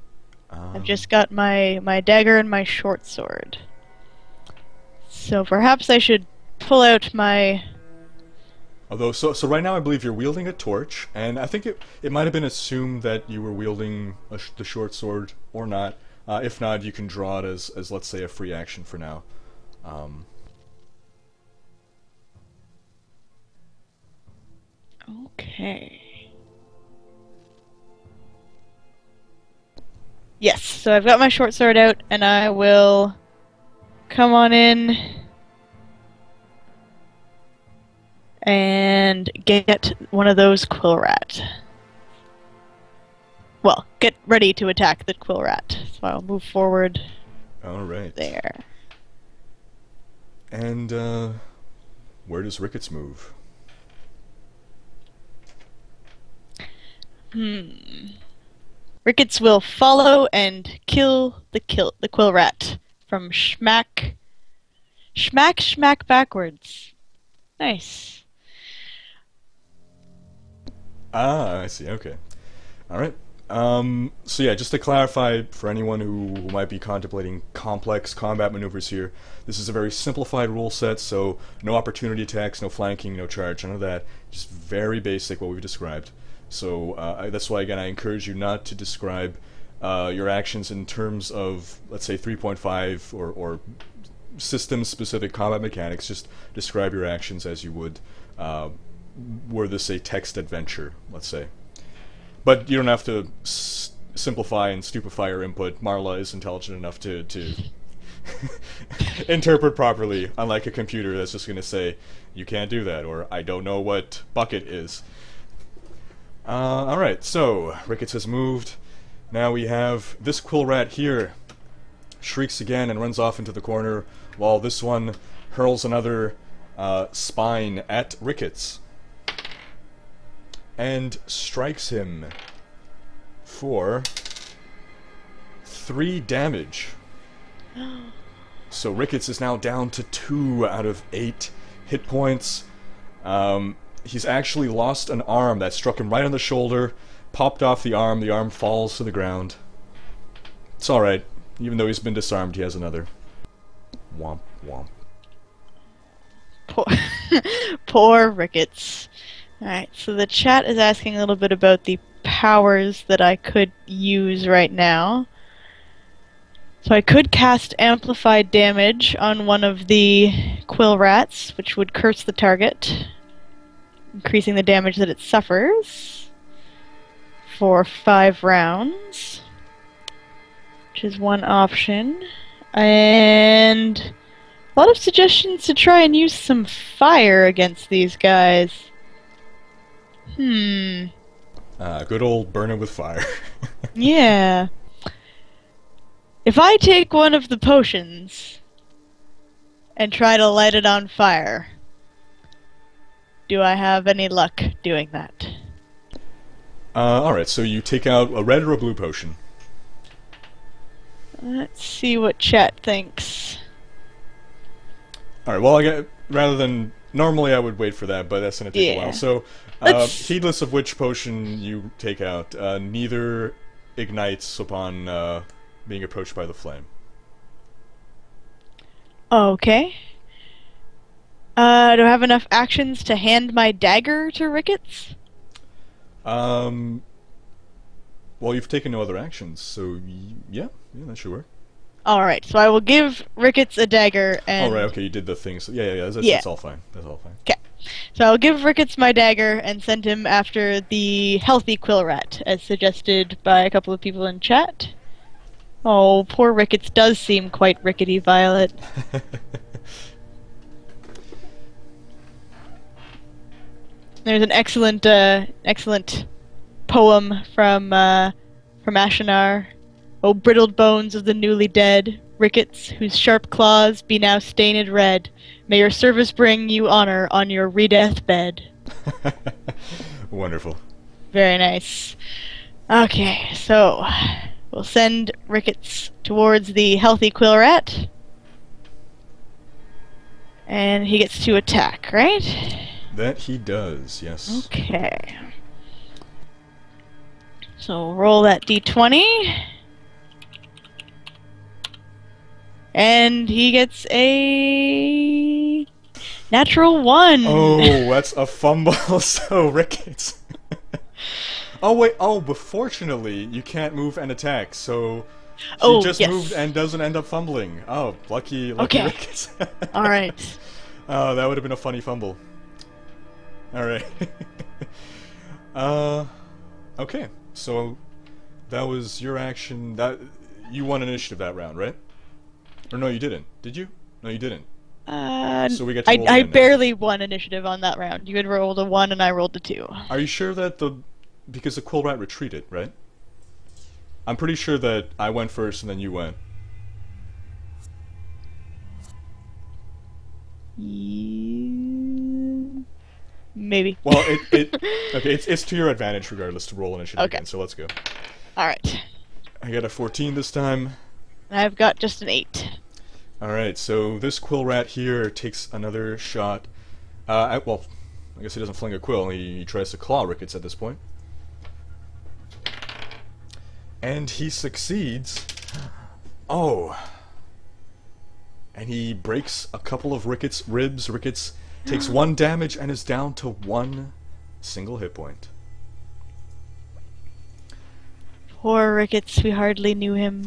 I've just got my dagger and my short sword. So perhaps I should pull out my...
Although, so right now I believe you're wielding a torch, and I think it might have been assumed that you were wielding the short sword, or not. If not, you can draw it as let's say, a free action for now.
Okay. Yes, so I've got my short sword out, and I will come on in and get one of those quill rat. Well, get ready to attack the quill rat. So I'll move forward.
Alright.
There.
And, where does Ricketts move?
Ricketts will follow and kill the quill rat from schmack backwards. Nice.
Ah, I see, okay. Alright. So yeah, just to clarify for anyone who might be contemplating complex combat maneuvers here, this is a very simplified rule set, so no opportunity attacks, no flanking, no charge, none of that. Just very basic what we've described. So that's why, again, I encourage you not to describe your actions in terms of, let's say, 3.5 or system-specific combat mechanics. Just describe your actions as you would were this a text adventure, let's say. But you don't have to simplify and stupefy your input. Marla is intelligent enough to interpret properly, unlike a computer that's just going to say, you can't do that, or I don't know what bucket is. Alright, so Ricketts has moved. Now we have this quill rat here. Shrieks again and runs off into the corner, while this one hurls another spine at Ricketts. And strikes him for 3 damage. So Ricketts is now down to 2 out of 8 hit points. he's actually lost an arm that struck him right on the shoulder, popped off the arm falls to the ground. It's alright. Even though he's been disarmed, he has another. Womp womp.
Poor, poor Ricketts. Alright, so the chat is asking a little bit about the powers that I could use right now. So I could cast Amplified Damage on one of the quill rats, which would curse the target, increasing the damage that it suffers for 5 rounds, which is one option. And a lot of suggestions to try and use some fire against these guys.
Good old burner with fire.
Yeah. If I take one of the potions and try to light it on fire, do I have any luck doing that?
Alright, so you take out a red or a blue potion.
Let's see what chat thinks.
Alright, well, rather than... Normally I would wait for that, but that's going to take a while. So, heedless of which potion you take out, neither ignites upon being approached by the flame.
Okay. Do I have enough actions to hand my dagger to Ricketts?
Well, you've taken no other actions, so yeah, that should work.
Alright, so I will give Ricketts a dagger and...
Alright, okay, you did the things. Yeah, that's all fine. That's all fine.
Okay. So I'll give Ricketts my dagger and send him after the healthy quill rat, as suggested by a couple of people in chat. Oh, poor Ricketts does seem quite rickety, Violet. There's an excellent poem from Ashenar. O brittled bones of the newly dead, Ricketts, whose sharp claws be now stained red, may your service bring you honor on your re-death bed.
Wonderful.
Very nice. Okay, so we'll send Ricketts towards the healthy quill rat. And he gets to attack, right?
That he does, yes.
Okay. So roll that d20. And he gets a natural 1.
Oh, that's a fumble. So Ricketts. Oh wait. Oh, but fortunately, you can't move and attack. So he just moved and doesn't end up fumbling. Oh, lucky Ricketts.
All right.
Oh, that would have been a funny fumble. All right. Okay. So that was your action. That you won initiative that round, right? Or no, you didn't. Did you? No, you didn't. So we get to roll
I
again
barely won initiative on that round. You had rolled a 1 and I rolled a 2.
Are you sure that because the quill rat retreated, right? I'm pretty sure that I went first and then you went.
Maybe.
Well, okay, it's to your advantage regardless to roll initiative again, so let's go.
Alright.
I got a 14 this time.
I've got just an 8.
Alright, so this quill rat here takes another shot. Well, I guess he doesn't fling a quill, he tries to claw Ricketts at this point. And he succeeds. Oh. And he breaks a couple of Ricketts' ribs. Ricketts takes 1 damage and is down to 1 single hit point.
Poor Ricketts, we hardly knew him.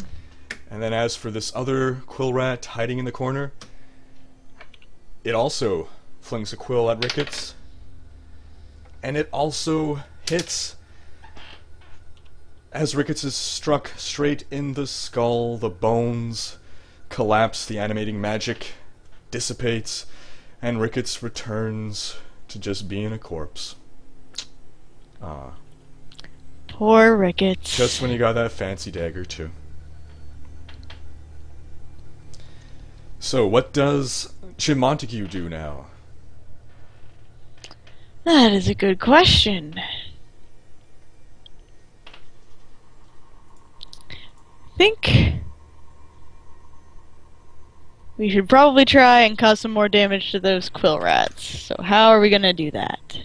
And then as for this other quill rat hiding in the corner, it also flings a quill at Ricketts. And it also hits. As Ricketts is struck straight in the skull, the bones collapse, the animating magic dissipates, and Ricketts returns to just being a corpse. Ah.
Poor Ricketts.
Just when you got that fancy dagger, too. So, what does Jim Montague do now?
That is a good question. I think we should probably try and cause some more damage to those quill rats. So how are we gonna do that?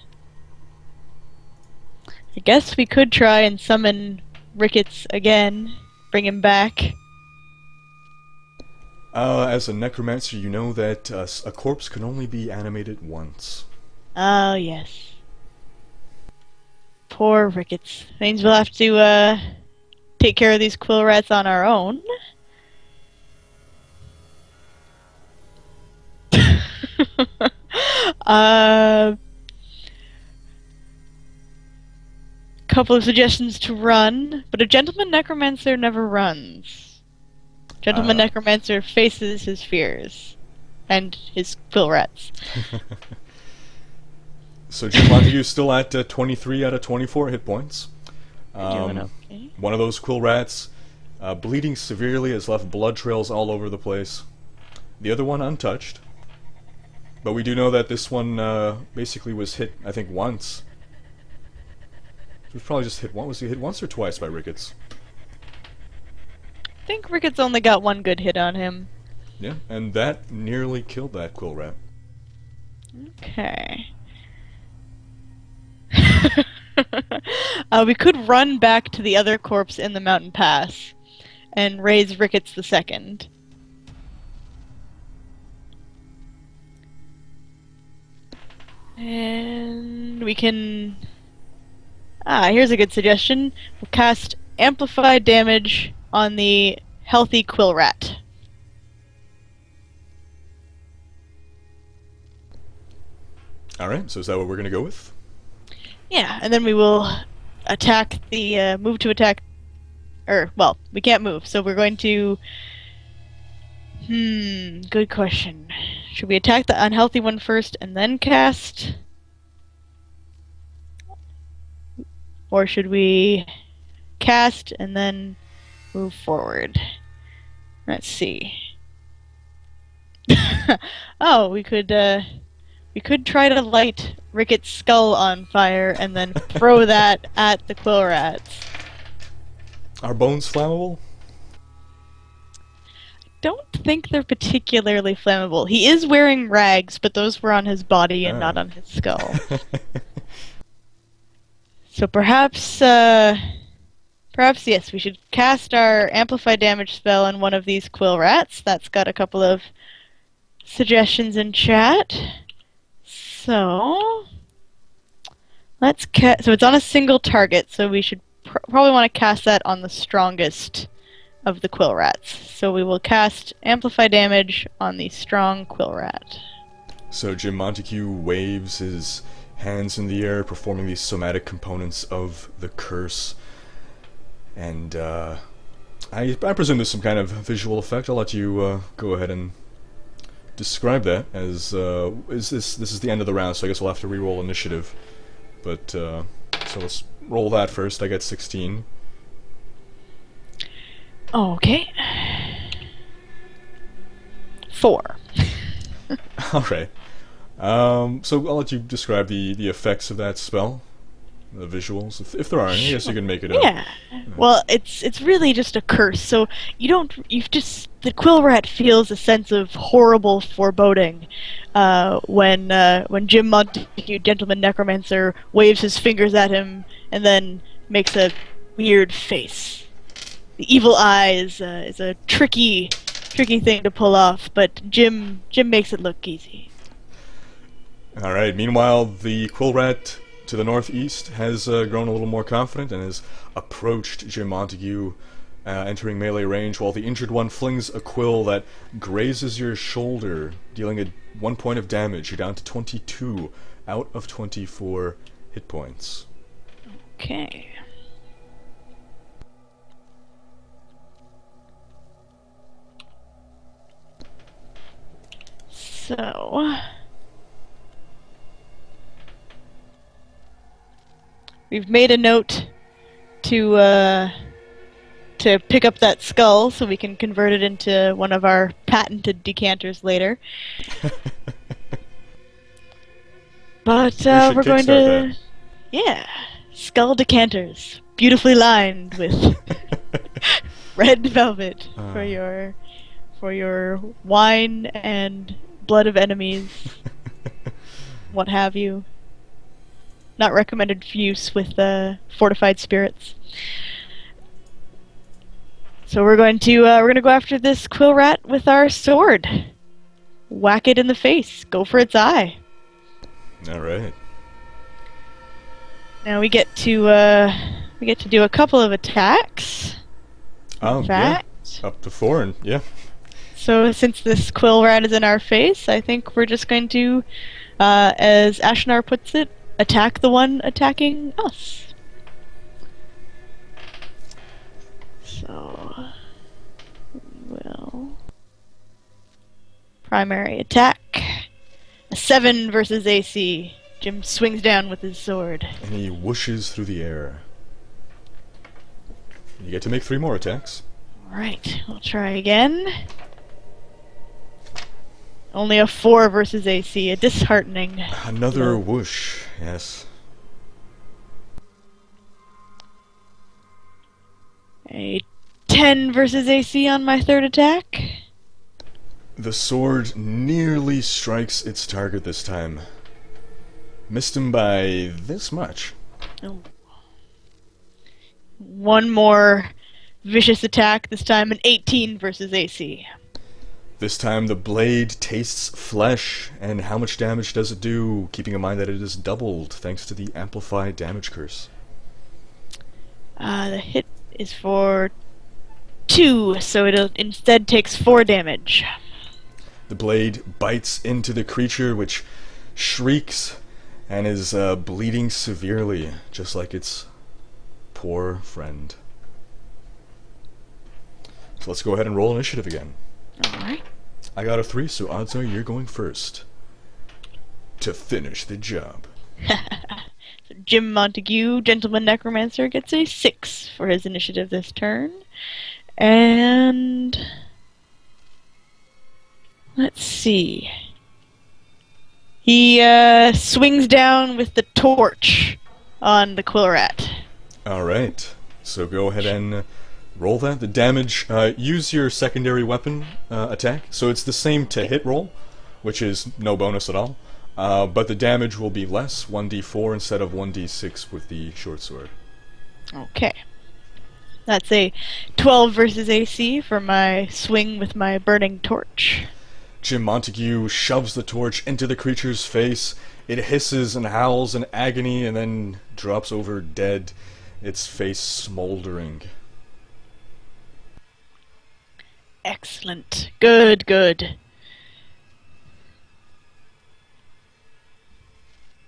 I guess we could try and summon Ricketts again. Bring him back.
As a necromancer, you know that a corpse can only be animated once.
Oh, yes. Poor Ricketts. Means we'll have to, take care of these quill rats on our own. Couple of suggestions to run, but a gentleman necromancer never runs. Gentleman necromancer faces his fears and his quill rats.
So Jim Montague's still at 23 out of 24 hit points.
Doing okay.
One of those quill rats, bleeding severely, has left blood trails all over the place. The other one untouched. But we do know that this one basically was hit, I think, once. He was probably just hit once. Was he hit once or twice by Ricketts?
I think Ricketts only got one good hit on him.
Yeah, and that nearly killed that quill rat.
Okay. We could run back to the other corpse in the mountain pass and raise Ricketts the second. And we can... here's a good suggestion. We'll cast amplified damage on the healthy quill rat.
Alright, so is that what we're going to go with?
Yeah, and then we will attack the, move to attack... well, we can't move, so we're going to... good question. Should we attack the unhealthy one first and then cast? Or should we cast and then move forward? Let's see. Oh, we could try to light Ricketts' skull on fire and then throw that at the quill rats.
Are bones flammable?
Don't think they're particularly flammable. He is wearing rags, but those were on his body and not on his skull. So perhaps yes, we should cast our amplify damage spell on one of these quill rats. That's got a couple of suggestions in chat. So let's so it's on a single target, so we should probably want to cast that on the strongest of the quill rats. So we will cast amplify damage on the strong quill rat.
So Jim Montague waves his hands in the air, performing these somatic components of the curse. And I presume there's some kind of visual effect. I'll let you go ahead and describe that. As this is the end of the round, so I guess we'll have to re-roll initiative. But so let's roll that first. I got 16.
Okay. 4.
Alright. So I'll let you describe the effects of that spell. The visuals, if there are any. I guess you can make it up.
Yeah. Well, it's really just a curse. So the quill rat feels a sense of horrible foreboding when Jim Montague, Gentleman Necromancer, waves his fingers at him and then makes a weird face. The evil eye is a tricky thing to pull off, but Jim makes it look easy.
All right. Meanwhile, the quill rat to the northeast has grown a little more confident and has approached Jim Montague, entering melee range, while the injured one flings a quill that grazes your shoulder, dealing 1 point of damage. You're down to 22 out of 24 hit points.
Okay. So we've made a note to pick up that skull so we can convert it into one of our patented decanters later. But we're going to skull decanters, beautifully lined with red velvet for your wine and blood of enemies, what have you. not recommended for use with fortified spirits. So we're going to go after this quill rat with our sword. Whack it in the face. Go for its eye.
All right.
Now we get to do a couple of attacks.
Oh,
in fact.
yeah. Up to 4, and yeah.
So since this quill rat is in our face, I think we're just going to, as Ashinar puts it, attack the one attacking us. So, well, primary attack, a 7 versus AC. Jim swings down with his sword.
And he whooshes through the air. You get to make 3 more attacks.
Alright, we'll try again. Only a 4 versus AC, a disheartening.
Another whoosh, yes.
A 10 versus AC on my 3rd attack.
The sword nearly strikes its target this time. Missed him by this much.
Oh. One more vicious attack, this time an 18 versus AC.
This time the blade tastes flesh, and how much damage does it do, keeping in mind that it is doubled thanks to the amplified damage curse?
The hit is for 2, so it instead takes 4 damage.
The blade bites into the creature, which shrieks and is bleeding severely, just like its poor friend. So let's go ahead and roll initiative again.
Alright.
I got a 3, so odds are you're going first. To finish the job.
So Jim Montague, Gentleman Necromancer, gets a 6 for his initiative this turn. And let's see. He swings down with the torch on the quill rat.
Alright, so go ahead and roll that. The damage, use your secondary weapon attack. So it's the same to hit roll, which is no bonus at all. But the damage will be less, 1d4 instead of 1d6 with the short sword.
Okay. That's a 12 versus AC for my swing with my burning torch.
Jim Montague shoves the torch into the creature's face. It hisses and howls in agony and then drops over dead, its face smoldering.
Excellent. Good, good.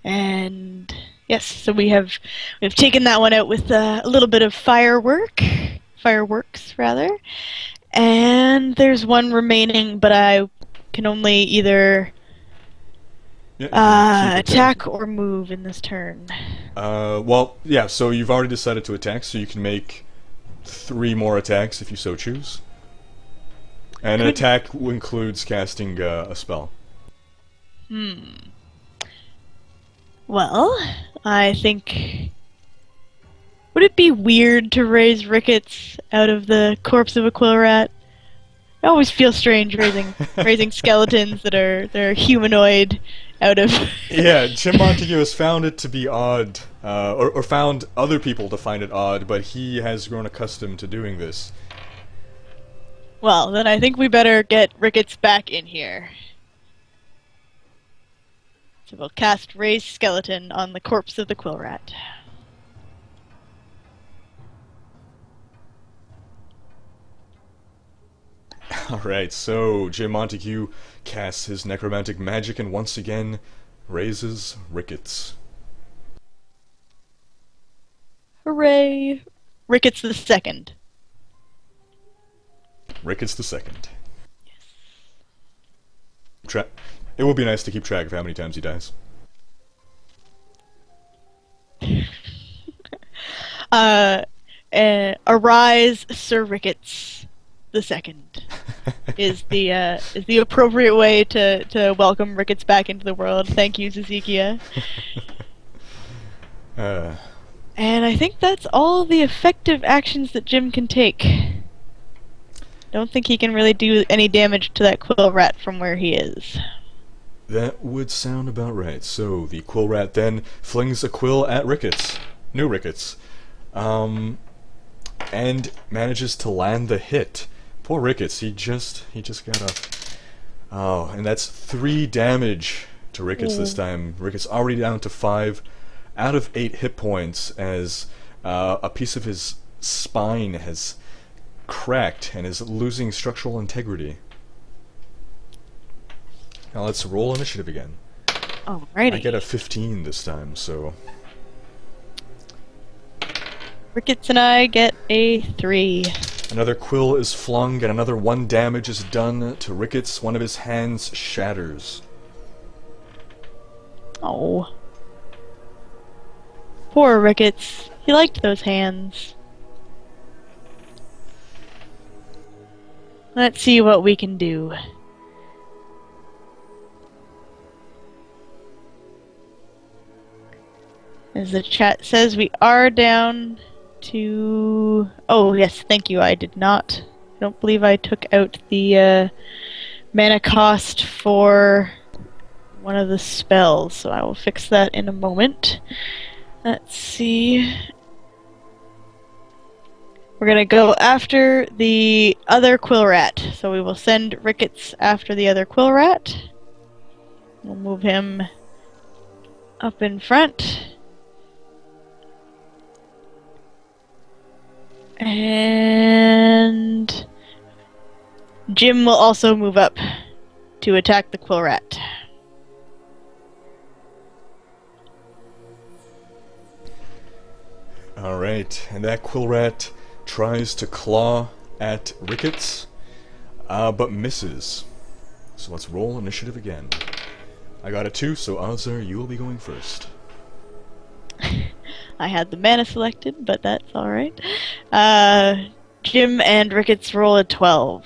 And yes, so we've taken that one out with a little bit of fireworks rather. And there's one remaining, but I can only either attack or move in this turn.
Well, yeah, so you've already decided to attack, so you can make 3 more attacks if you so choose. And an attack includes casting a spell.
Well, I think... Would it be weird to raise rickets out of the corpse of a quill rat? I always feel strange raising skeletons that are humanoid out of...
Yeah, Jim Montague has found it to be odd, or found other people to find it odd, but he has grown accustomed to doing this.
Well, then I think we better get rickets back in here. So we'll cast Raise Skeleton on the corpse of the quill rat.
Alright, so Jim Montague casts his necromantic magic and once again raises rickets.
Hooray! Rickets the second.
Rickets the second. Yes. It would be nice to keep track of how many times he dies.
Arise, Sir Rickets the second. is the appropriate way to welcome Rickets back into the world. Thank you, Zizekia. And I think that's all the effective actions that Jim can take. Don't think he can really do any damage to that quill rat from where he is.
That would sound about right. So the quill rat then flings a quill at Ricketts, new Ricketts, and manages to land the hit. Poor Ricketts, he just got up. Oh, and that's 3 damage to Ricketts this time. Ricketts already down to 5 out of 8 hit points as a piece of his spine has cracked and is losing structural integrity. Now let's roll initiative again.
Alrighty.
I get a 15 this time, so...
Ricketts and I get a 3.
Another quill is flung and another 1 damage is done to Ricketts. One of his hands shatters.
Oh. Poor Ricketts. He liked those hands. Let's see what we can do. As the chat says, we are down to... Oh, yes, thank you. I did not. I don't believe I took out the mana cost for one of the spells, so I will fix that in a moment. Let's see. We're going to go after the other quill rat. So we will send Ricketts after the other quill rat. We'll move him up in front. And Jim will also move up to attack the quill rat.
Alright, and that quill rat tries to claw at Ricketts, but misses. So let's roll initiative again. I got a 2, so Ozzer, you will be going first.
I had the mana selected, but that's alright. Jim and Ricketts roll a 12.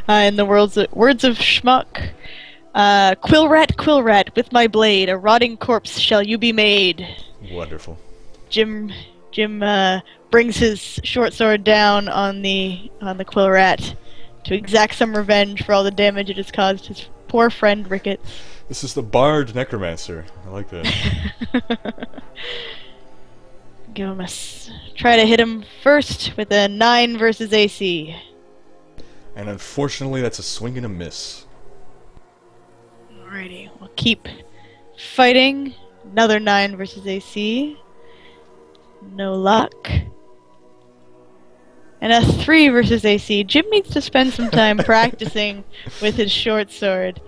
In the words of Schmuck, quill rat, with my blade, a rotting corpse shall you be made.
Wonderful.
Jim brings his short sword down on the quill rat to exact some revenge for all the damage it has caused his poor friend Ricketts.
This is the Bard Necromancer. I like that.
Give him try to hit him first with a 9 versus AC.
And unfortunately, that's a swing and a miss.
Alrighty, we'll keep fighting. Another 9 versus AC. No luck. And a 3 versus AC. Jim needs to spend some time practicing with his short sword.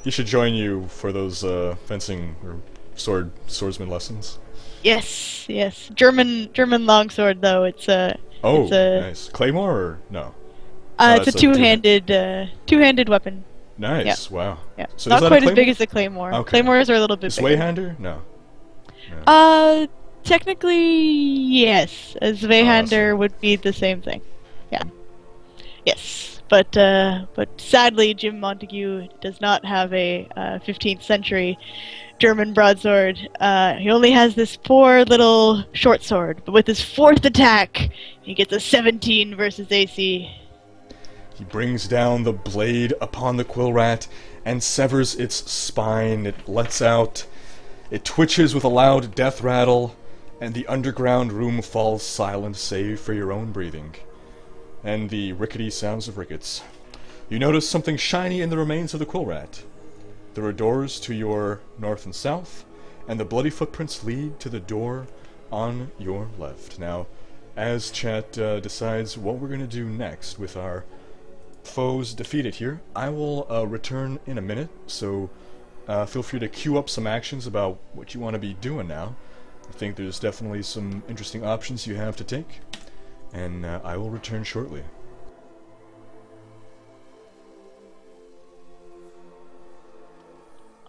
He should join you for those fencing or swordsman lessons.
Yes, yes. German longsword though. It's a
nice. Claymore or no?
It's a two-handed weapon.
Nice.
Yeah.
Wow.
Yeah.
So
Not quite as big as the claymore.
Okay.
Claymores are a little bit bigger.
Zweihander? No.
Technically, yes. A Zweihander would be the same thing. Yeah. Yes. But sadly, Jim Montague does not have a 15th century German broadsword. He only has this poor little short sword. But with his 4th attack, he gets a 17 versus AC.
He brings down the blade upon the quill rat and severs its spine. It lets out. It twitches with a loud death rattle, and the underground room falls silent save for your own breathing and the rickety sounds of Ricketts. You notice something shiny in the remains of the quill rat. There are doors to your north and south, and the bloody footprints lead to the door on your left. Now, as chat decides what we're going to do next with our foes defeated here, I will return in a minute, so feel free to queue up some actions about what you want to be doing now. I think there's definitely some interesting options you have to take, and I will return shortly.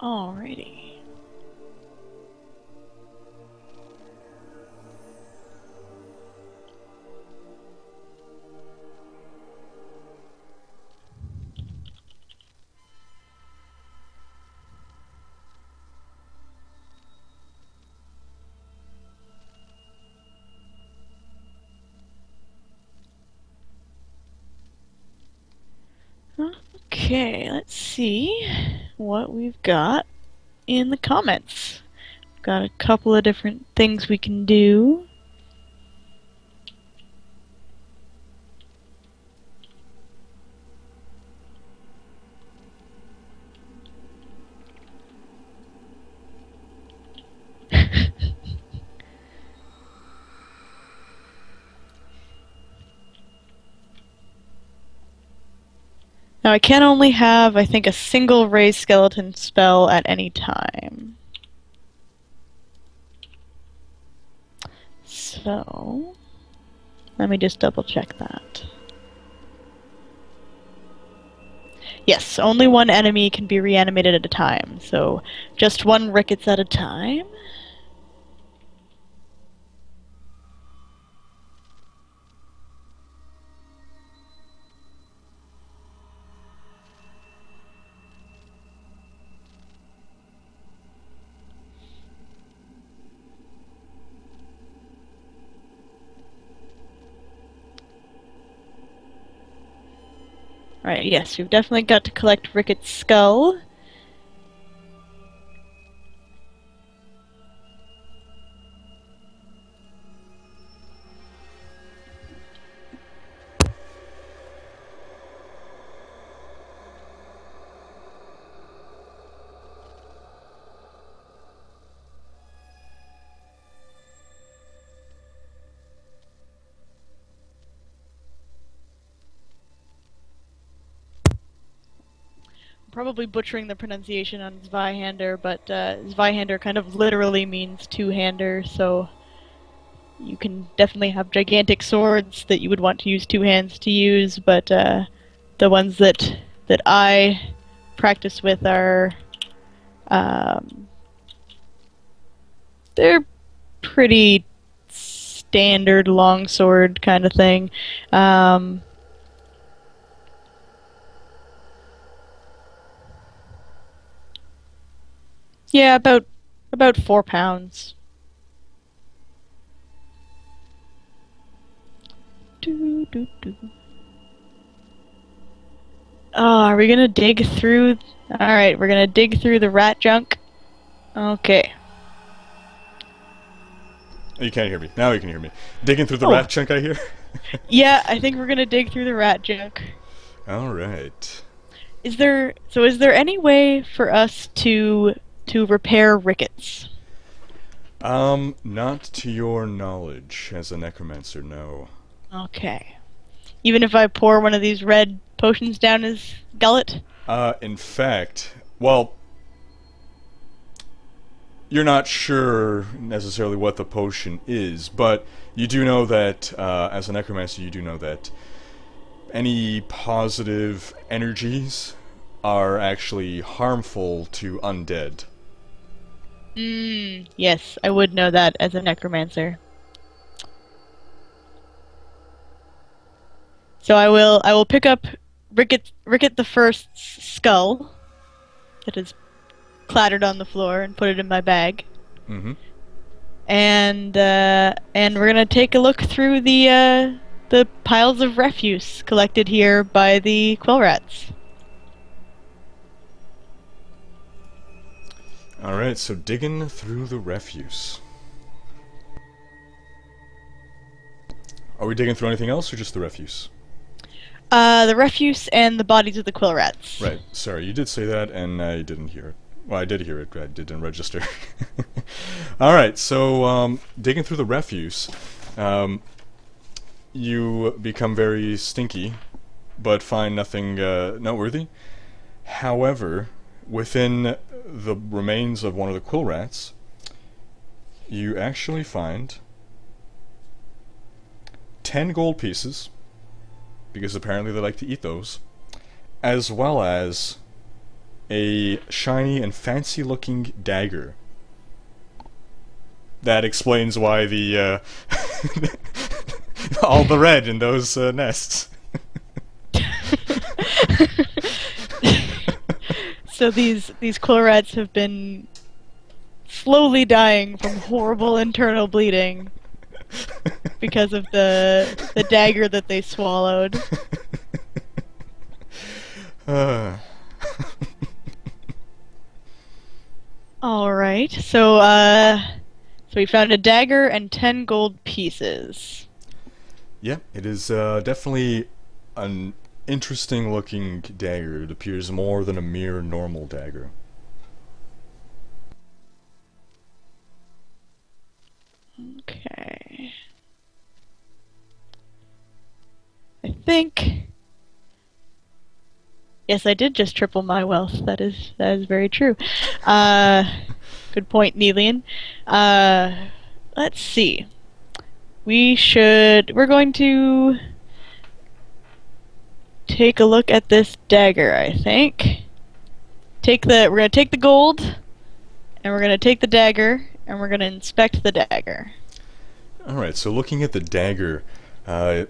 Alrighty. Okay, let's see what we've got in the comments. We've got a couple of different things we can do. Now I can only have, I think, a single raised skeleton spell at any time. So, let me just double check that. Yes, only one enemy can be reanimated at a time, so just one rickets at a time. Right, yes, we've definitely got to collect Ricket's skull. Probably butchering the pronunciation on Zweihander, but Zweihander kind of literally means two-hander, so you can definitely have gigantic swords that you would want to use two hands to use, but the ones that I practice with are they're pretty standard longsword kind of thing. Yeah, about 4 pounds. Oh, are we gonna dig through? Alright, we're gonna dig through the rat junk. Okay.
You can't hear me. Now you can hear me. Digging through the rat chunk, I hear?
Yeah, I think we're gonna dig through the rat junk.
Alright.
Is there any way for us to repair rickets?
Not to your knowledge, as a necromancer, no.
Okay. Even if I pour one of these red potions down his gullet?
In fact, well, you're not sure necessarily what the potion is, but you do know that, as a necromancer, you do know that any positive energies are actually harmful to undead.
Yes, I would know that as a necromancer. So I will pick up Ricket the First's skull that is clattered on the floor and put it in my bag.
Mm-hmm.
And we're gonna take a look through the piles of refuse collected here by the quill rats.
Alright, so digging through the refuse. Are we digging through anything else, or just the refuse?
The refuse and the bodies of the quill rats.
Right, sorry, you did say that, and I didn't hear it. Well, I did hear it, but I didn't register. Alright, so, digging through the refuse, you become very stinky, but find nothing noteworthy. However, within the remains of one of the quill rats, you actually find 10 gold pieces, because apparently they like to eat those, as well as a shiny and fancy looking dagger. That explains why the all the red in those nests.
So these quill rats have been slowly dying from horrible internal bleeding because of the dagger that they swallowed.
Uh,
All right. So we found a dagger and 10 gold pieces.
yeah, it is definitely an interesting looking dagger. It appears more than a mere normal dagger.
Okay. I think. Yes, I did just triple my wealth. That is very true. Good point, Nelian. Let's see. We're going to take a look at this dagger, I think. We're gonna take the gold, and we're gonna take the dagger, and we're gonna inspect the dagger.
Alright, so looking at the dagger, again,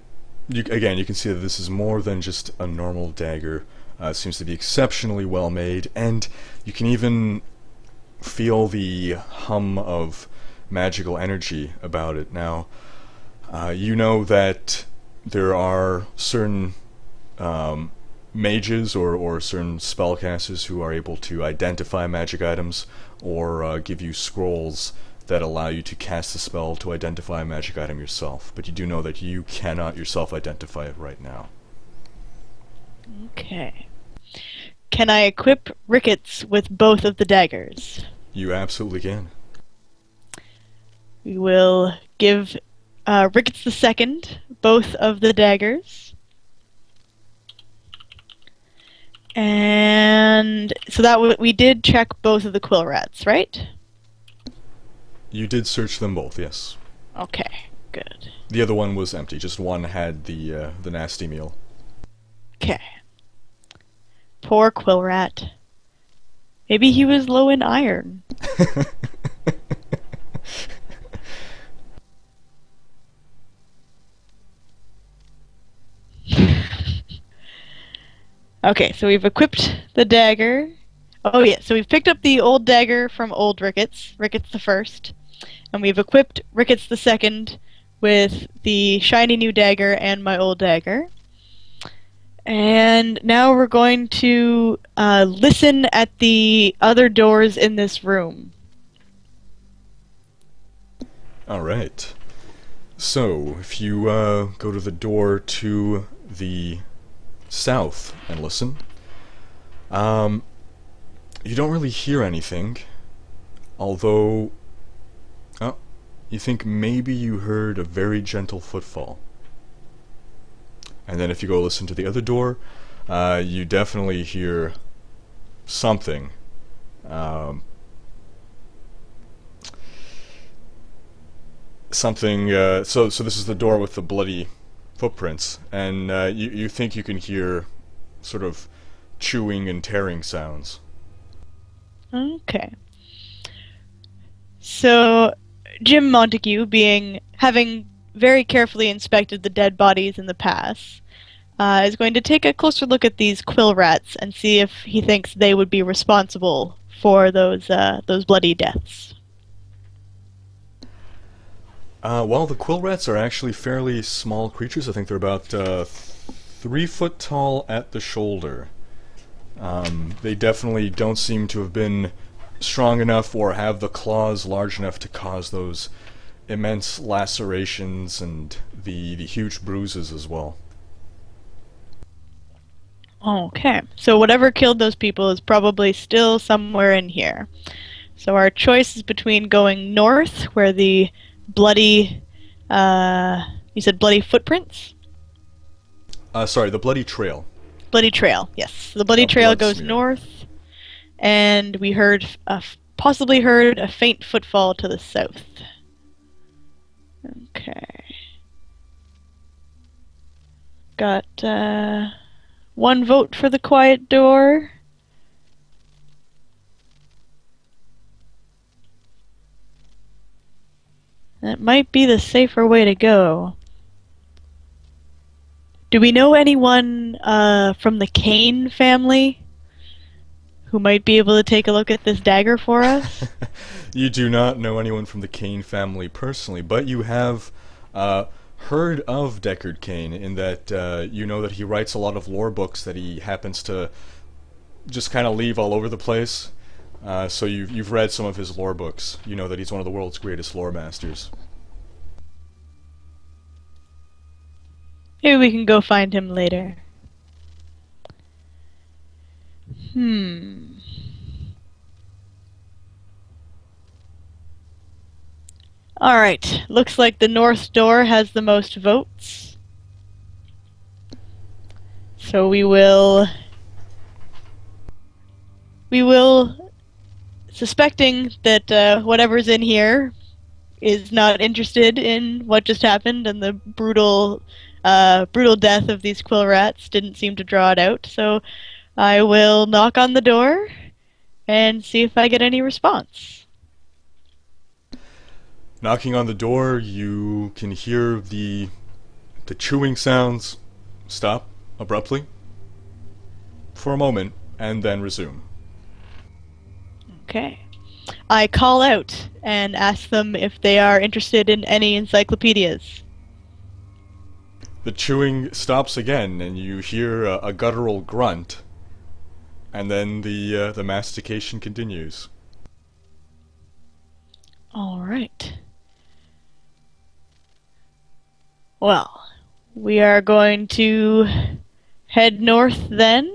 you can see that this is more than just a normal dagger. It seems to be exceptionally well made, and you can even feel the hum of magical energy about it. Now, you know that there are certain mages or certain spellcasters who are able to identify magic items or give you scrolls that allow you to cast a spell to identify a magic item yourself. But you do know that you cannot yourself identify it right now.
Okay. Can I equip Ricketts with both of the daggers?
You absolutely can.
We will give Ricketts II both of the daggers. And so we did check both of the quill rats, right?
You did search them both, yes.
Okay, good.
The other one was empty. Just one had the nasty meal.
Okay. Poor quill rat. Maybe he was low in iron. Okay, so we've equipped the dagger. Oh yeah, so we've picked up the old dagger from old Ricketts the First, and we've equipped Ricketts the Second with the shiny new dagger and my old dagger. And now we're going to listen at the other doors in this room.
Alright. So, if you go to the door to the south and listen, you don't really hear anything, although you think maybe you heard a very gentle footfall. And then if you go listen to the other door, you definitely hear something. So this is the door with the bloody footprints, and you think you can hear sort of chewing and tearing sounds.
Okay. So, Jim Montague, having very carefully inspected the dead bodies in the past, is going to take a closer look at these quill rats and see if he thinks they would be responsible for those bloody deaths.
Well, the quill rats are actually fairly small creatures. I think they're about 3 foot tall at the shoulder. They definitely don't seem to have been strong enough or have the claws large enough to cause those immense lacerations and the huge bruises as well.
Okay, so whatever killed those people is probably still somewhere in here. So our choice is between going north, where the bloody, you said bloody footprints?
Sorry, the bloody trail.
Bloody trail, yes. The bloody trail goes north, and we possibly heard a faint footfall to the south. Okay. Got, 1 vote for the quiet door. That might be the safer way to go. Do we know anyone from the Kane family who might be able to take a look at this dagger for us?
You do not know anyone from the Kane family personally, but you have heard of Deckard Cain in that you know that he writes a lot of lore books that he happens to just kind of leave all over the place. So you've read some of his lore books. You know that he's one of the world's greatest lore masters.
Maybe we can go find him later. Alright, looks like the north door has the most votes. So we will, suspecting that whatever's in here is not interested in what just happened, and the brutal death of these quill rats didn't seem to draw it out, so I will knock on the door and see if I get any response.
Knocking on the door, you can hear the chewing sounds stop abruptly for a moment and then resume.
Okay. I call out and ask them if they are interested in any encyclopedias.
The chewing stops again, and you hear a guttural grunt, and then the mastication continues.
All right. Well, we are going to head north then.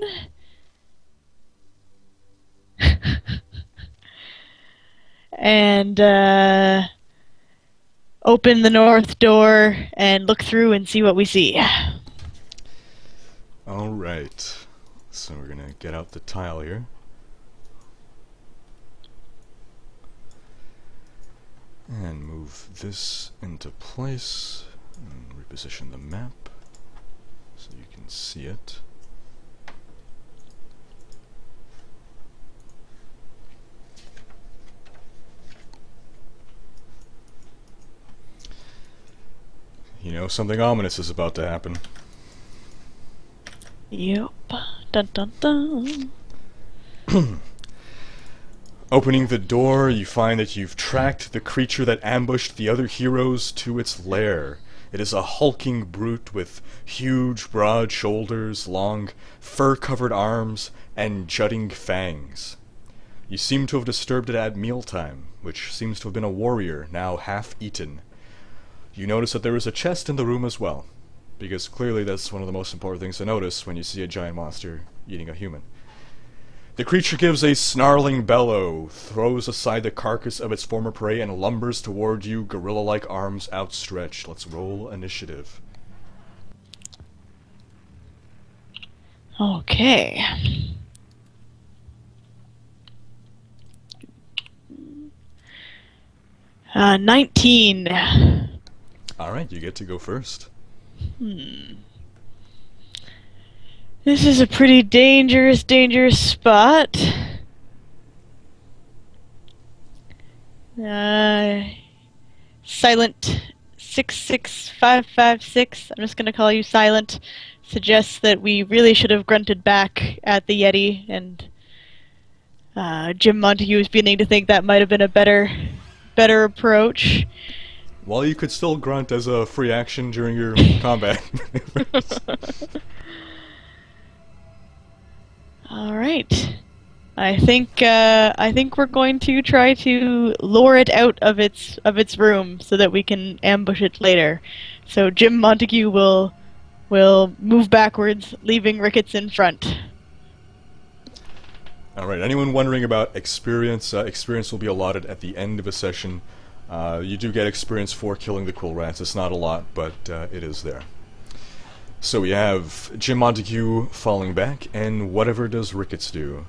And open the north door and look through and see what we see.
Alright. So we're gonna get out the tile here. And move this into place. And reposition the map so you can see it. You know, something ominous is about to happen.
Yep. Dun dun dun.
Opening the door, you find that you've tracked the creature that ambushed the other heroes to its lair. It is a hulking brute with huge, broad shoulders, long, fur-covered arms, and jutting fangs. You seem to have disturbed it at mealtime, which seems to have been a warrior, now half-eaten. You notice that there is a chest in the room as well, because clearly that's one of the most important things to notice when you see a giant monster eating a human. The creature gives a snarling bellow, throws aside the carcass of its former prey, and lumbers toward you, gorilla-like arms outstretched. Let's roll initiative.
Okay. Uh, 19.
Alright, you get to go first.
This is a pretty dangerous spot. Silent 66556. I'm just gonna call you Silent. Suggests that we really should have grunted back at the Yeti, and Jim Montague is beginning to think that might have been a better approach.
Well, you could still grunt as a free action during your combat.
All right. I think we're going to try to lure it out of its room so that we can ambush it later. So Jim Montague will move backwards, leaving Ricketts in front.
All right. Anyone wondering about experience? Experience will be allotted at the end of a session. You do get experience for killing the quill rats. It's not a lot, but it is there. So we have Jim Montague falling back, and whatever does Ricketts do?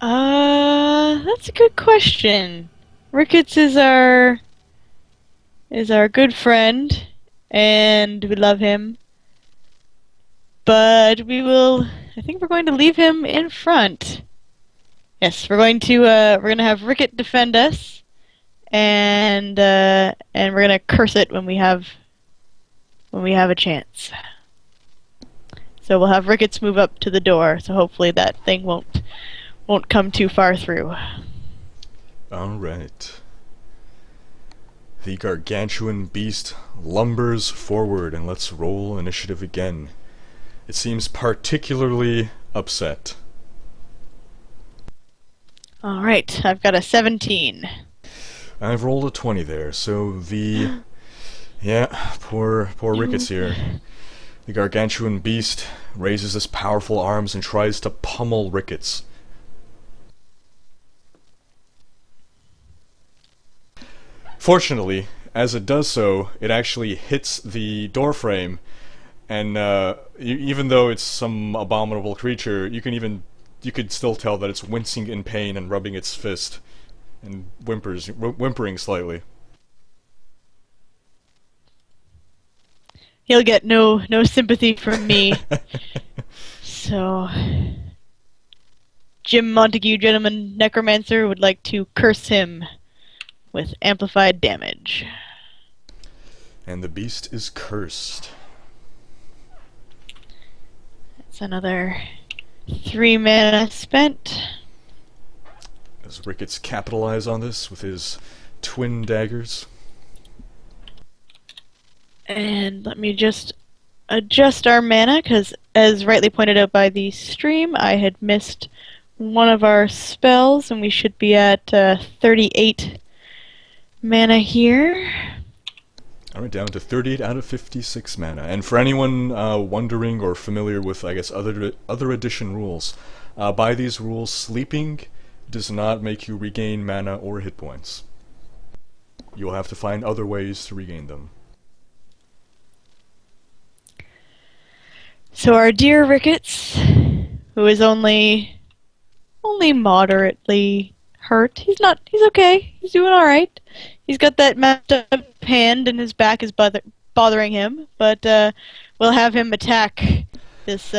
That's a good question. Ricketts is our good friend, and we love him. But I think we're going to leave him in front. Yes, we're going to have Rickett defend us, and we're gonna curse it when we have a chance. So we'll have Ricketts move up to the door, so hopefully that thing won't come too far through.
All right. The gargantuan beast lumbers forward, and let's roll initiative again. It seems particularly upset.
Alright, I've got a 17.
I've rolled a 20 there, so the... Yeah, poor Ricketts here. The gargantuan beast raises his powerful arms and tries to pummel Ricketts. Fortunately, as it does so, it actually hits the doorframe, and even though it's some abominable creature, you could still tell that it's wincing in pain and rubbing its fist and whimpering slightly.
He'll get no sympathy from me. So, Jim Montague, Gentleman Necromancer, would like to curse him with amplified damage.
And the beast is cursed.
That's another 3 mana spent.
Does Ricketts capitalize on this with his twin daggers?
And let me just adjust our mana, because as rightly pointed out by the stream, I had missed one of our spells, and we should be at 38 mana here.
Alright, down to 38 out of 56 mana. And for anyone wondering or familiar with, I guess, other edition rules, by these rules, sleeping does not make you regain mana or hit points. You'll have to find other ways to regain them.
So our dear Ricketts, who is only moderately hurt. He's okay. He's doing alright. He's got that messed up hand and his back is bothering him, but we'll have him attack this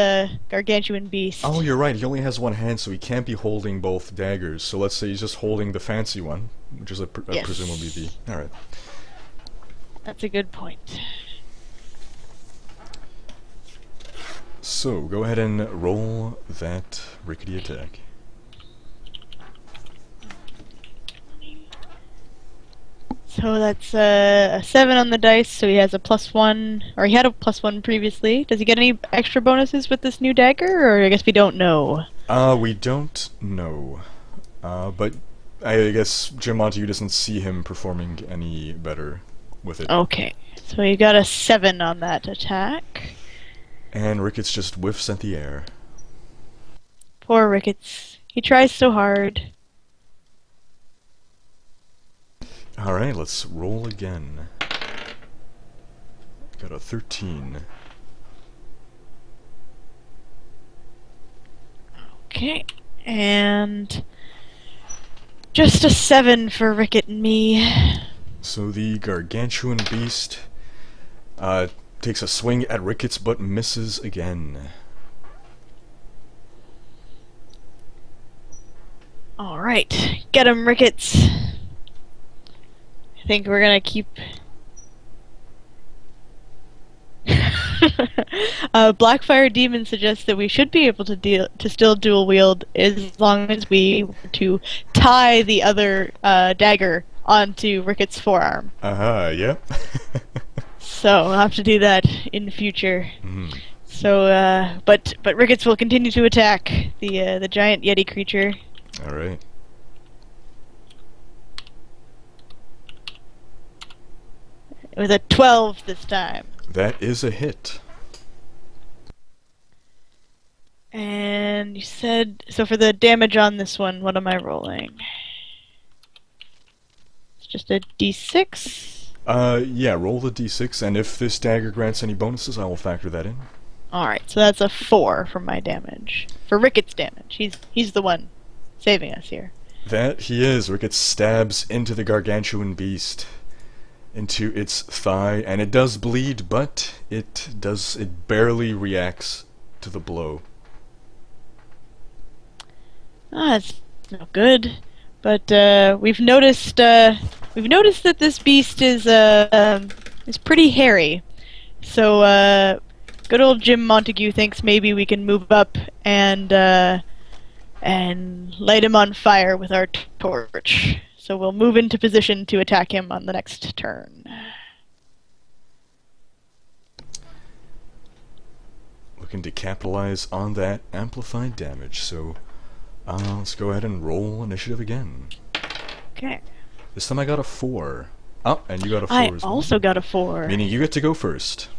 gargantuan beast.
Oh, you're right. He only has one hand, so he can't be holding both daggers. So let's say he's just holding the fancy one, which is
Yes.
presumably the... Alright.
That's a good point.
So, go ahead and roll that rickety attack.
So that's a 7 on the dice, so he has a +1, or he had a +1 previously. Does he get any extra bonuses with this new dagger, or I guess we don't know?
We don't know. But I guess Jim Montague doesn't see him performing any better with it.
Okay, so he got a 7 on that attack.
And Ricketts just whiffs at the air.
Poor Ricketts. He tries so hard.
Alright, let's roll again. Got a 13.
Okay, and just a 7 for Rickett and me.
So the gargantuan beast takes a swing at Ricketts but misses again.
Alright, get him, Ricketts. I think we're gonna keep... Blackfire Demon suggests that we should be able to still dual wield as long as we were to tie the other dagger onto Ricketts' forearm.
Yep.
So we'll have to do that in the future.
Mm.
So, but Ricketts will continue to attack the giant Yeti creature.
All right.
With a 12 this time.
That is a hit.
And you said, so for the damage on this one, what am I rolling? It's just a d6?
Yeah, roll the d6, and if this dagger grants any bonuses, I will factor that in.
Alright, so that's a 4 for my damage. For Ricketts' damage. He's the one saving us here.
That he is. Ricketts stabs into the gargantuan beast, into its thigh, and it does bleed, but it barely reacts to the blow.
That's no good. But we've noticed that this beast is pretty hairy. So good old Jim Montague thinks maybe we can move up and light him on fire with our torch. So we'll move into position to attack him on the next turn.
Looking to capitalize on that amplified damage, so let's go ahead and roll initiative again.
Okay.
This time I got a 4. Oh, and you got a 4 as well.
I also got a 4.
Meaning you get to go first.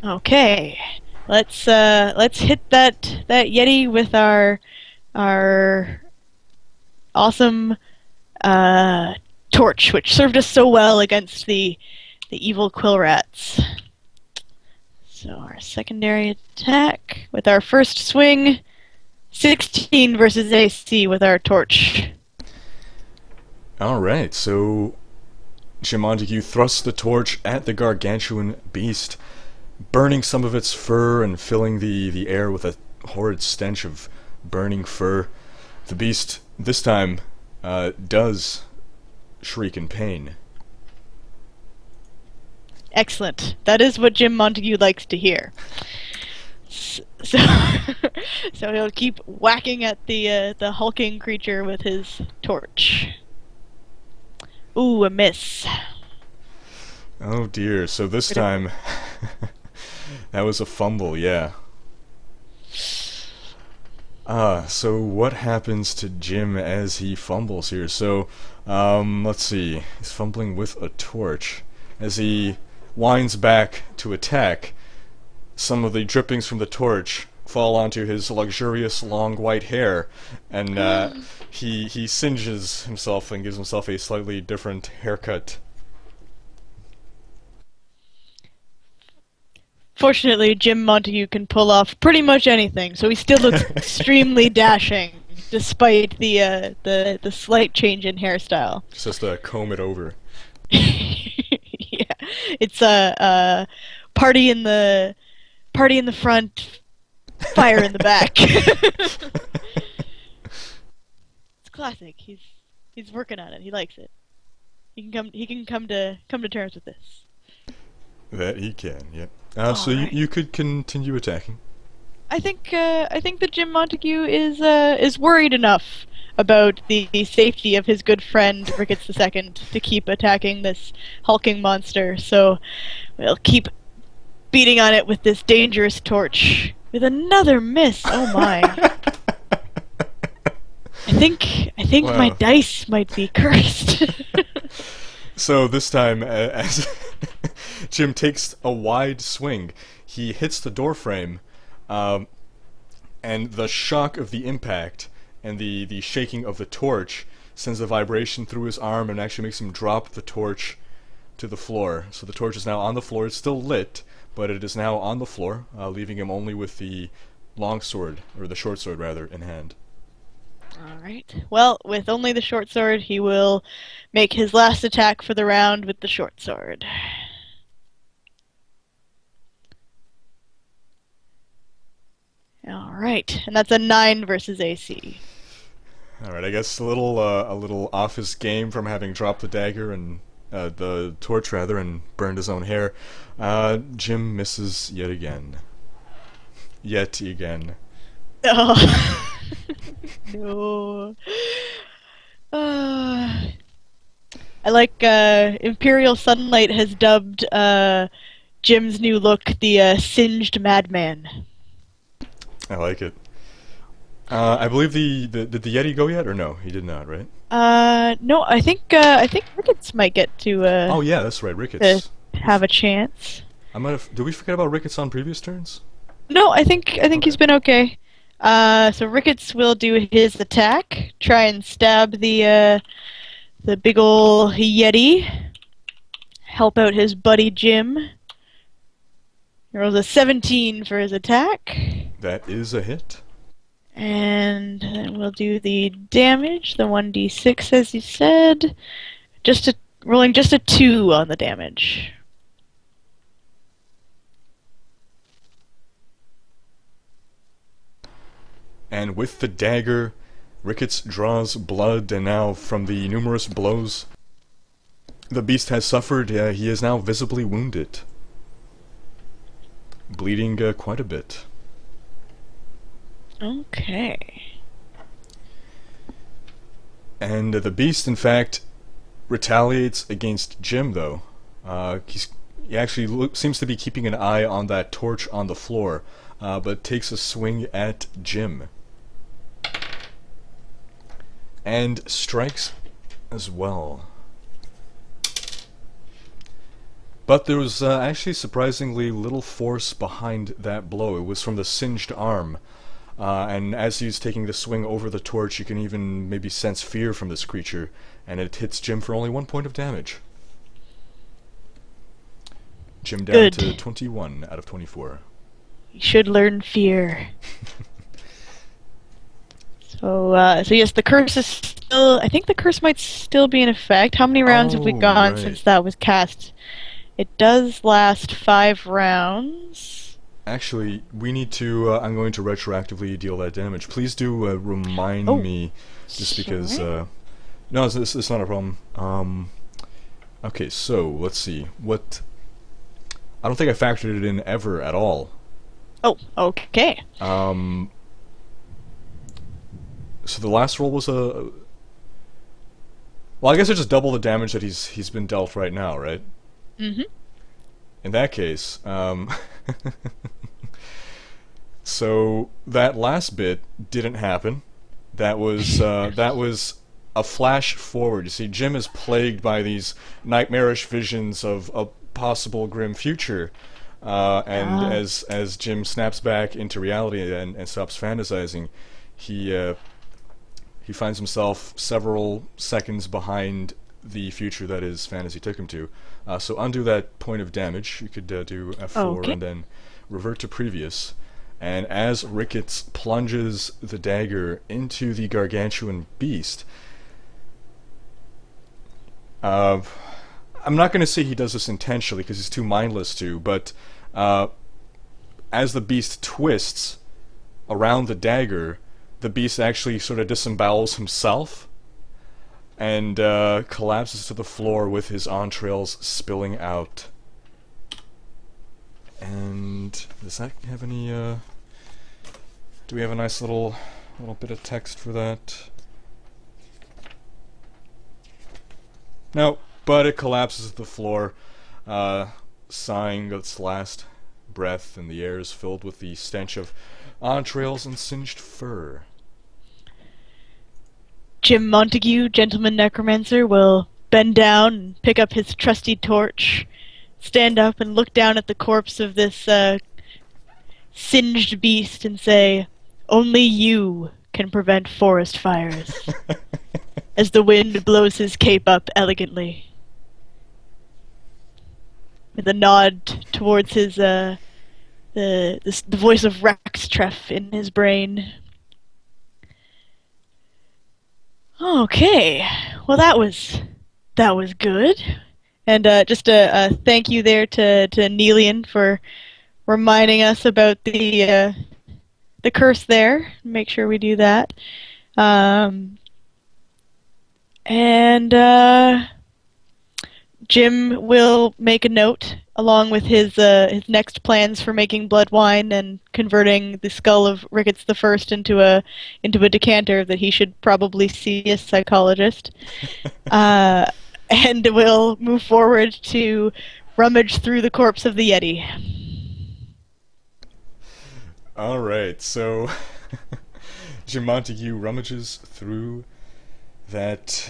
Okay. Let's hit that Yeti with our awesome torch, which served us so well against the evil quill rats. So our secondary attack with our first swing, 16 versus AC with our torch.
Alright, so Jim Montague thrusts the torch at the gargantuan beast, burning some of its fur and filling the air with a horrid stench of burning fur. The beast, this time, does shriek in pain.
Excellent. That is what Jim Montague likes to hear. So he'll keep whacking at the hulking creature with his torch. Ooh, a miss.
Oh dear, so this time that was a fumble, yeah. So what happens to Jim as he fumbles here? So, let's see. He's fumbling with a torch. As he winds back to attack, some of the drippings from the torch fall onto his luxurious long white hair, and he singes himself and gives himself a slightly different haircut.
Fortunately, Jim Montague can pull off pretty much anything, so he still looks extremely dashing, despite the slight change in hairstyle.
Just to comb it over.
Yeah, it's a party in the front, fire in the back. It's classic. He's working on it. He likes it. He can come to terms with this.
That he can, yep. So
right.
you could continue attacking.
I think that Jim Montague is worried enough about the safety of his good friend Ricketts II to keep attacking this hulking monster. So we'll keep beating on it with this dangerous torch. With another miss. Oh my! I think
Wow.
my dice might be cursed.
So this time, as Jim takes a wide swing, he hits the doorframe, and the shock of the impact and the shaking of the torch sends a vibration through his arm and actually makes him drop the torch to the floor. So the torch is now on the floor. It's still lit, but it is now on the floor, leaving him only with the long sword, or the short sword rather, in hand.
Alright. Well, with only the short sword, he will make his last attack for the round with the short sword. Alright, and that's a 9 versus AC.
Alright, I guess a little off his game from having dropped the dagger and the torch rather, and burned his own hair. Jim misses yet again. Yet again.
Oh. No. I like Imperial Sunlight has dubbed Jim's new look the singed madman.
I like it. I believe did the Yeti go yet, or no? He did not, right?
No, I think Ricketts might get to
Oh yeah, that's right, Ricketts.
have a chance.
Did we forget about Ricketts on previous turns?
No, I think he's been okay. So Ricketts will do his attack, try and stab the big ol' Yeti, help out his buddy Jim. He rolls a 17 for his attack.
That is a hit.
And then we'll do the damage, the 1d6 as you said. Rolling just a 2 on the damage.
And with the dagger, Ricketts draws blood, and now from the numerous blows the beast has suffered, he is now visibly wounded. Bleeding quite a bit.
Okay.
And the beast, in fact, retaliates against Jim, though. He actually seems to be keeping an eye on that torch on the floor, but takes a swing at Jim. And strikes as well. But there was actually surprisingly little force behind that blow. It was from the singed arm. And as he's taking the swing over the torch, you can even maybe sense fear from this creature. And it hits Jim for only 1 point of damage. Jim down to 21 out of 24.
You should learn fear. So yes, the curse is still... I think the curse might still be in effect. How many rounds have we gone since that was cast? It does last 5 rounds.
Actually, we need to... I'm going to retroactively deal that damage. Please do remind me, just because... no, it's not a problem. Okay, so, let's see. What... I don't think I factored it in ever at all.
Oh, okay.
So the last roll was a... Well, I guess I just double the damage that he's been dealt right now, right?
Mm-hmm.
In that case, so that last bit didn't happen. That was a flash forward. You see, Jim is plagued by these nightmarish visions of a possible grim future, and as Jim snaps back into reality and stops fantasizing, he finds himself several seconds behind the future that his fantasy took him to. So undo that point of damage. You could do F4 and then revert to previous. And as Ricketts plunges the dagger into the gargantuan beast, I'm not going to say he does this intentionally because he's too mindless to, but as the beast twists around the dagger, the beast actually sort of disembowels himself and collapses to the floor with his entrails spilling out. And does that have any... do we have a nice little bit of text for that? No, but it collapses to the floor, sighing its last breath, and the air is filled with the stench of entrails and singed fur.
Jim Montague, Gentleman Necromancer, will bend down and pick up his trusty torch, stand up and look down at the corpse of this singed beast and say, "Only you can prevent forest fires," as the wind blows his cape up elegantly. With a nod towards his, the voice of Rextreff in his brain. Okay, well that was good, and just a thank you there to Nelian for reminding us about the curse there. Make sure we do that, and Jim will make a note along with his next plans for making blood wine and converting the skull of Ricketts the First into a decanter that he should probably see a psychologist, and will move forward to rummage through the corpse of the Yeti.
All right, so Jim Montague rummages through that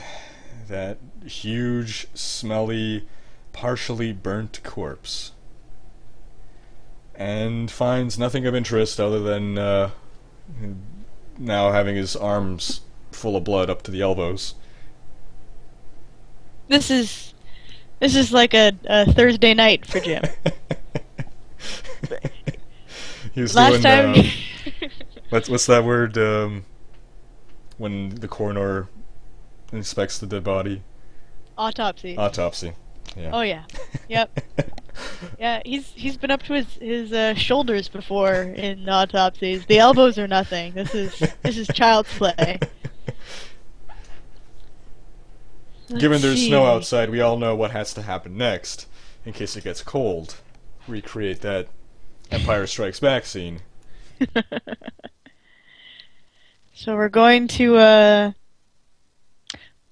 huge, smelly, partially burnt corpse, and finds nothing of interest other than now having his arms full of blood up to the elbows.
This is like a Thursday night for Jim.
He was
Last time.
What's that word? When the coroner inspects the dead body.
Autopsy.
Autopsy. Yeah.
Oh yeah. Yep. Yeah, he's been up to his shoulders before in autopsies. The elbows are nothing. This is child's play.
Given there's snow outside, we all know what has to happen next in case it gets cold. Recreate that Empire Strikes Back scene.
So we're going to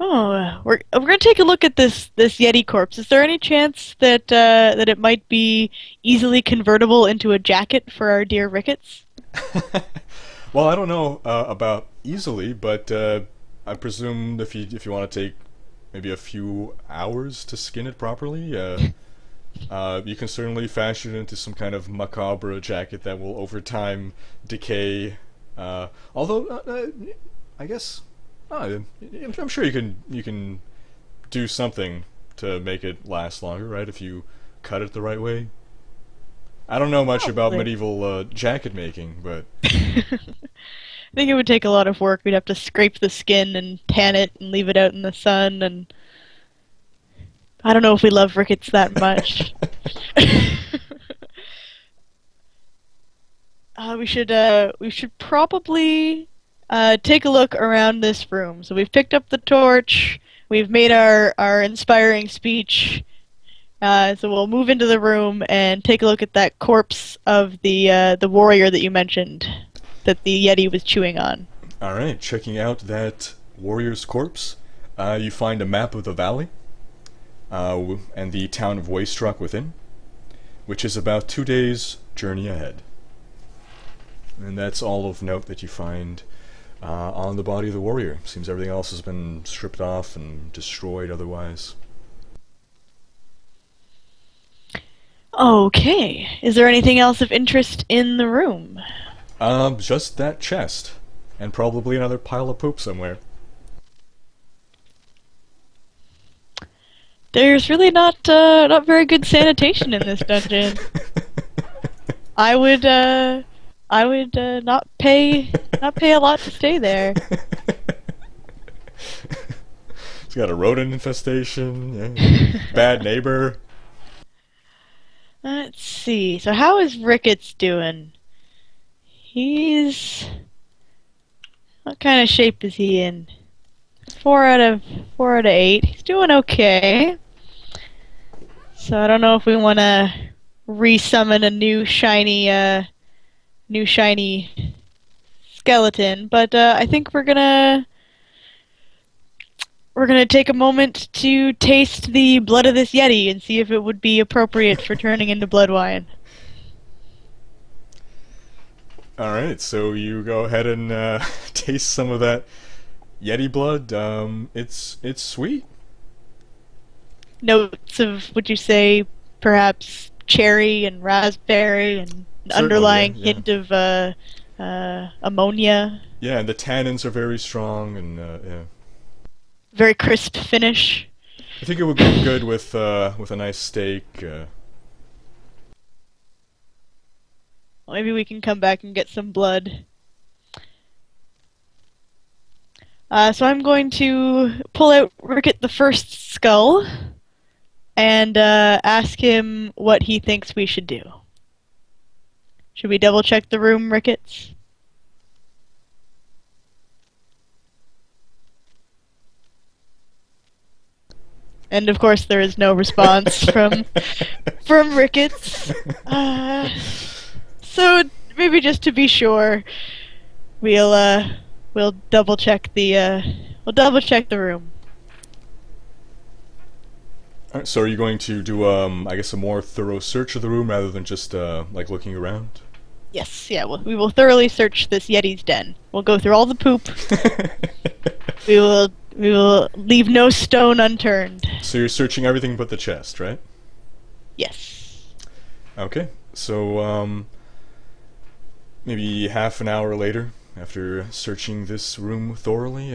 Oh, we're gonna take a look at this Yeti corpse. Is there any chance that that it might be easily convertible into a jacket for our dear Ricketts?
Well, I don't know about easily, but I presume if you want to take maybe a few hours to skin it properly, you can certainly fashion it into some kind of macabre jacket that will over time decay. Although I guess I'm sure you can do something to make it last longer, right? If you cut it the right way. I don't know much about
Probably.
medieval jacket making, but
I think it would take a lot of work. We'd have to scrape the skin and tan it and leave it out in the sun, and I don't know if we love Ricketts that much. We should probably take a look around this room. So we've picked up the torch. We've made our inspiring speech. So we'll move into the room and take a look at that corpse of the warrior that you mentioned that the Yeti was chewing on.
all right. Checking out that warrior's corpse, you find a map of the valley and the town of Wastruck within, which is about 2 days' journey ahead. And that's all of note that you find on the body of the warrior. Seems everything else has been stripped off and destroyed otherwise.
Okay. Is there anything else of interest in the room?
Just that chest. And probably another pile of poop somewhere.
There's really not very good sanitation in this dungeon. I would not pay a lot to stay there.
It's got a rodent infestation, yeah. Bad neighbor.
Let's see. So how is Ricketts doing? What kind of shape is he in? 4 out of 8. He's doing okay. So I don't know if we want to resummon a new shiny skeleton, but I think we're gonna take a moment to taste the blood of this Yeti and see if it would be appropriate for turning into blood wine.
Alright, so you go ahead and taste some of that Yeti blood. It's sweet.
Notes of, would you say, perhaps cherry and raspberry and an
Certainly,
underlying
yeah.
hint of ammonia.
Yeah, and the tannins are very strong, and yeah.
Very crisp finish.
I think it would go good with a nice steak.
Well, maybe we can come back and get some blood. So I'm going to pull out Ricket the First's skull and ask him what he thinks we should do. Should we double check the room, Ricketts? And of course, there is no response from Ricketts. So maybe just to be sure, we'll double check the room.
Alright, so are you going to do I guess a more thorough search of the room rather than just like looking around?
Yes, yeah, we will thoroughly search this Yeti's den. We'll go through all the poop. We will leave no stone unturned.
So you're searching everything but the chest, right?
Yes.
Okay, so maybe half an hour later, after searching this room thoroughly,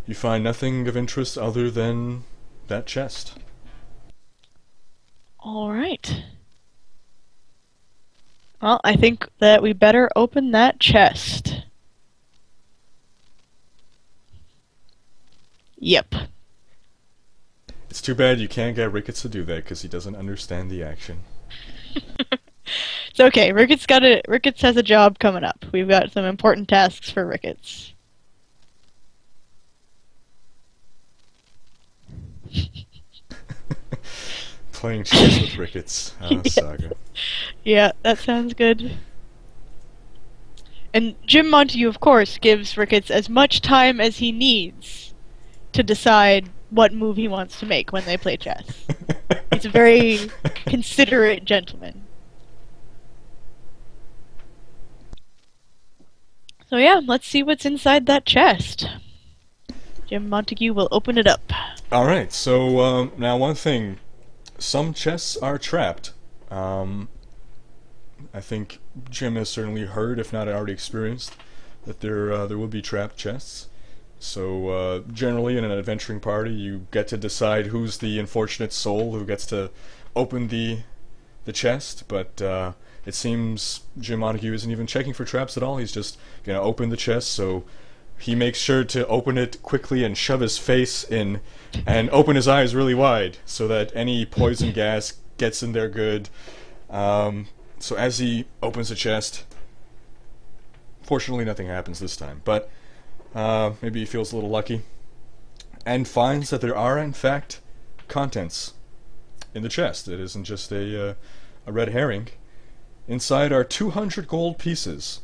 you find nothing of interest other than that chest.
All right. Well, I think that we better open that chest. Yep.
It's too bad you can't get Ricketts to do that because he doesn't understand the action.
It's okay. Ricketts has a job coming up. We've got some important tasks for Ricketts.
Playing chess with Ricketts. Saga.
Yeah, that sounds good. And Jim Montague, of course, gives Ricketts as much time as he needs to decide what move he wants to make when they play chess. He's a very considerate gentleman. So yeah, let's see what's inside that chest. Jim Montague will open it up.
Alright, so now one thing. Some chests are trapped. I think Jim has certainly heard, if not already experienced, that there will be trapped chests. So generally in an adventuring party you get to decide who's the unfortunate soul who gets to open the chest, but it seems Jim Montague isn't even checking for traps at all. He's just going to open the chest, so he makes sure to open it quickly and shove his face in and open his eyes really wide so that any poison gas gets in there good. So as he opens the chest, fortunately nothing happens this time, but maybe he feels a little lucky and finds that there are in fact contents in the chest. It isn't just a red herring. Inside are 200 gold pieces,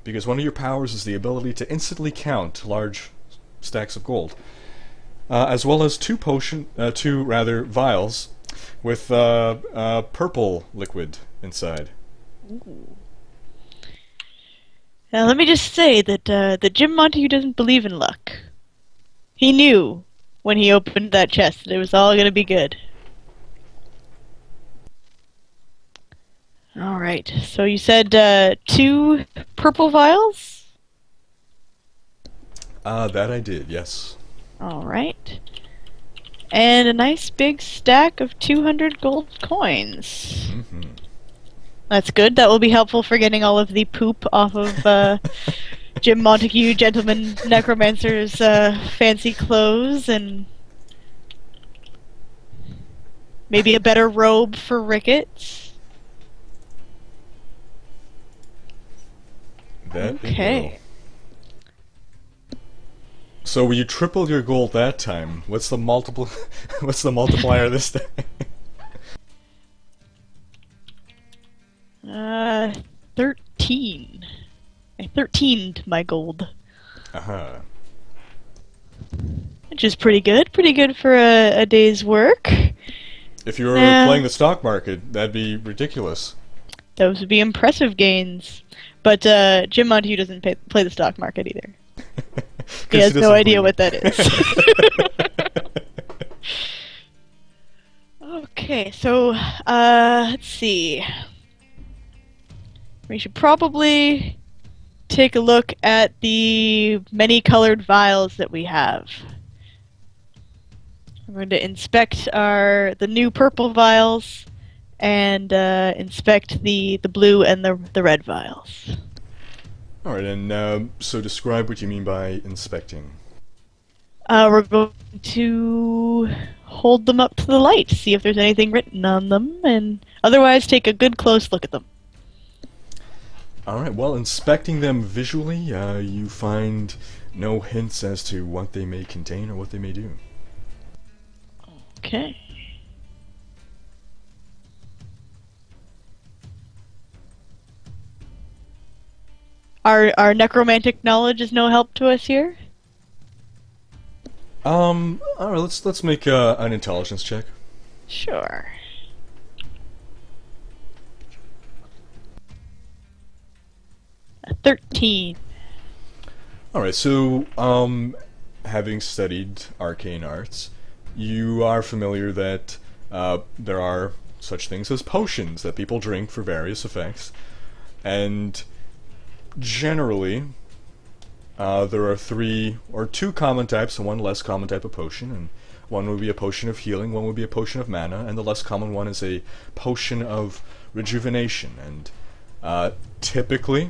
because one of your powers is the ability to instantly count large stacks of gold, as well as two vials with purple liquid inside.
Ooh. Now let me just say that Jim Montague doesn't believe in luck. He knew when he opened that chest that it was all going to be good. Alright, so you said 2 purple vials?
That I did, yes.
Alright. And a nice big stack of 200 gold coins.
Mm-hmm.
That's good. That will be helpful for getting all of the poop off of Jim Montague, Gentleman Necromancer's fancy clothes, and maybe a better robe for Ricketts.
That
okay.
So you tripled your gold that time. What's the multiple? What's the multiplier this time?
13. I 13'd my gold.
Uh-huh.
Which is pretty good. Pretty good for a day's work.
If you were playing the stock market, that'd be ridiculous.
Those would be impressive gains. But Jim Montague doesn't play the stock market either. He has no idea what that is. Okay, so let's see. We should probably take a look at the many colored vials that we have. I'm going to inspect the new purple vials and inspect the blue and the red vials.
Alright, and so describe what you mean by inspecting.
We're going to hold them up to the light, see if there's anything written on them, and otherwise take a good close look at them.
Alright, well, inspecting them visually, you find no hints as to what they may contain or what they may do.
Okay. Our necromantic knowledge is no help to us here?
Alright, let's make an intelligence check.
Sure. A 13.
Alright, so, having studied arcane arts, you are familiar that there are such things as potions that people drink for various effects, and generally, there are 3 or 2 common types and 1 less common type of potion, and one would be a potion of healing, one would be a potion of mana, and the less common one is a potion of rejuvenation. And typically,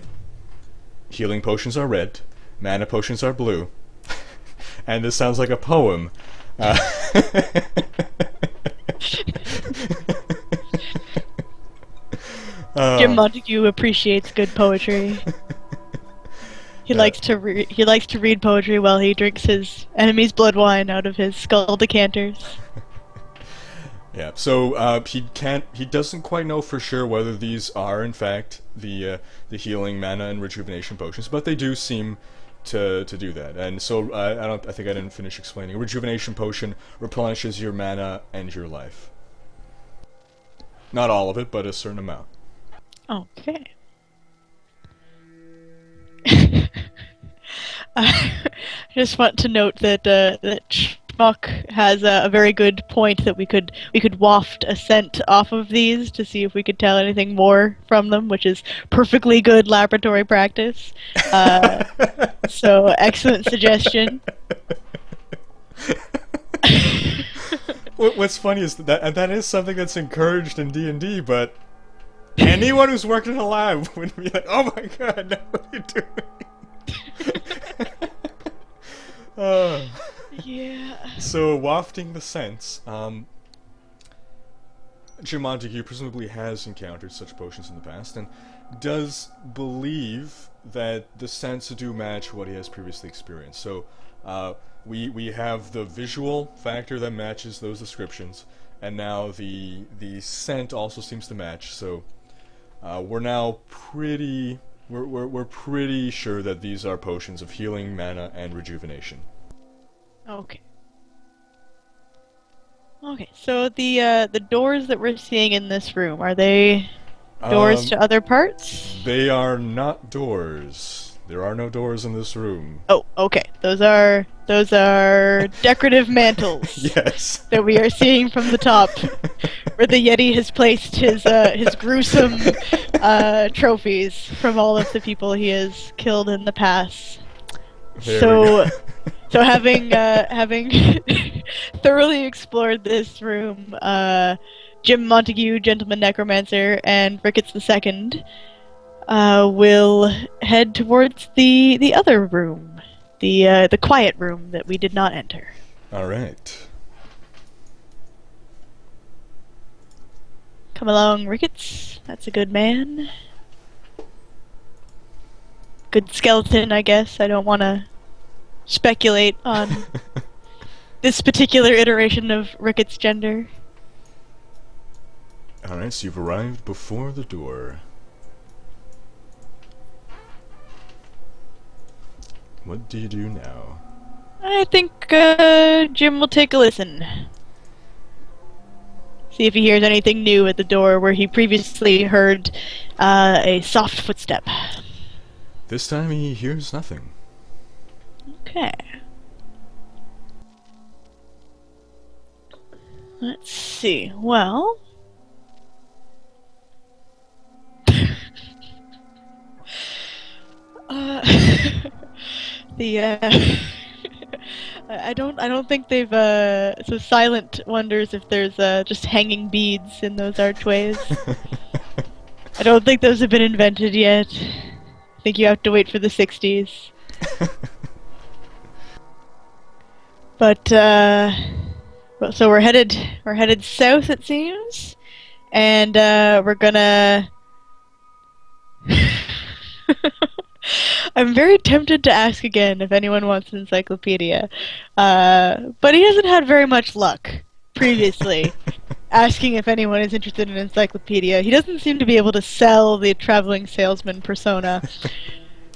healing potions are red, mana potions are blue, and this sounds like a poem.
Jim Montague appreciates good poetry. He likes to read poetry while he drinks his enemy's blood wine out of his skull decanters.
Yeah, so he doesn't quite know for sure whether these are in fact the healing mana and rejuvenation potions, but they do seem to do that. And so I think I didn't finish explaining. A rejuvenation potion replenishes your mana and your life. Not all of it, but a certain amount.
Okay. I just want to note that that Schmuck has a very good point that we could waft a scent off of these to see if we could tell anything more from them, which is perfectly good laboratory practice. So excellent suggestion.
What's funny is that is something that's encouraged in D&D, but anyone who's worked in a lab would be like, "Oh my god, no, what are you doing?"
Yeah.
So, wafting the scents, Jim Montague presumably has encountered such potions in the past, and does believe that the scents do match what he has previously experienced. So, we have the visual factor that matches those descriptions, and now the scent also seems to match. So, we're now pretty sure that these are potions of healing, mana, and rejuvenation.
Okay. Okay, so the doors that we're seeing in this room, are they doors to other parts?
They are not doors. There are no doors in this room.
Oh, okay. Those are decorative mantles.
Yes.
That we are seeing from the top, where the Yeti has placed his gruesome trophies from all of the people he has killed in the past. So having thoroughly explored this room, Jim Montague, Gentleman Necromancer, and Ricketts II will head towards the other room, the quiet room that we did not enter.
All right.
Come along, Ricketts. That's a good man. Good skeleton, I guess. I don't want to speculate on this particular iteration of Ricketts' gender.
Alright, so you've arrived before the door. What do you do now?
I think Jim will take a listen. See if he hears anything new at the door where he previously heard a soft footstep.
This time he hears nothing.
Okay. Let's see. Well, I don't think they've so Silent wonders if there's just hanging beads in those archways. I don't think those have been invented yet. I think you have to wait for the 60s. But so we're headed south, it seems, and we're gonna. I'm very tempted to ask again if anyone wants an encyclopedia, but he hasn't had very much luck previously asking if anyone is interested in an encyclopedia. He doesn't seem to be able to sell the traveling salesman persona.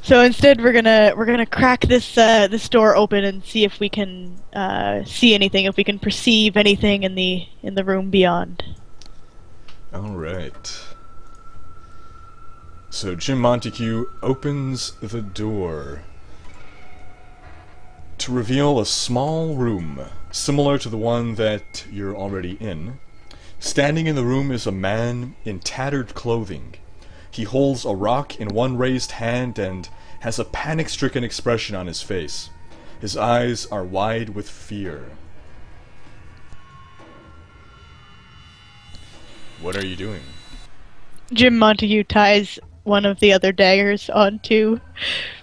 So instead, we're gonna crack this door open and see if we can see anything, if we can perceive anything in the room beyond.
All right. So Jim Montague opens the door to reveal a small room similar to the one that you're already in. Standing in the room is a man in tattered clothing. He holds a rock in one raised hand and has a panic-stricken expression on his face. His eyes are wide with fear. What are you doing?
Jim Montague ties one of the other daggers onto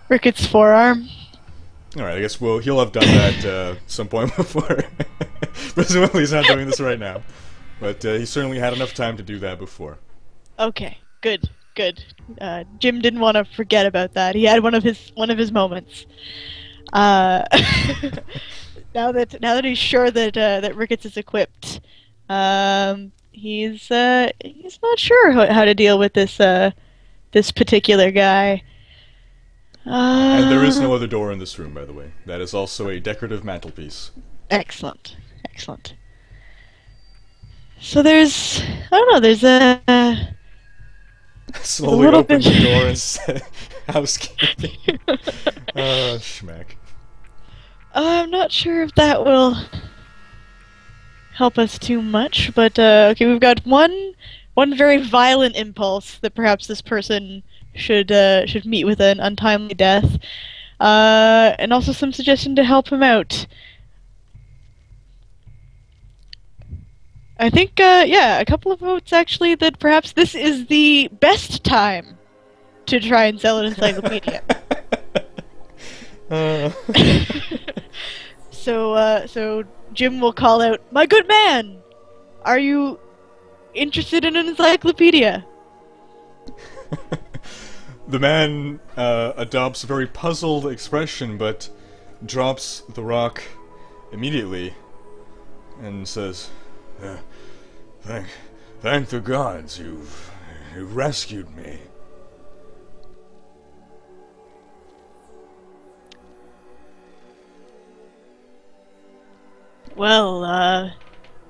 Ricketts' forearm.
Alright, I guess he'll have done that some point before. Presumably he's not doing this right now. But he certainly had enough time to do that before.
Okay, good. Jim didn't want to forget about that. He had one of his moments. Now that he's sure that Ricketts is equipped, he's not sure how to deal with this particular guy.
And there is no other door in this room, by the way. That is also a decorative mantelpiece.
Excellent. Excellent. So there's... I don't know, there's a...
Slowly open the door and say, housekeeping. Schmack.
I'm not sure if that will help us too much, but okay, we've got one very violent impulse that perhaps this person should meet with an untimely death, and also some suggestion to help him out. I think, yeah, a couple of votes actually that perhaps this is the best time to try and sell an encyclopedia. So Jim will call out, "My good man, are you interested in an encyclopedia?"
The man adopts a very puzzled expression, but drops the rock immediately and says, "Thank the gods, you've rescued me."
Well,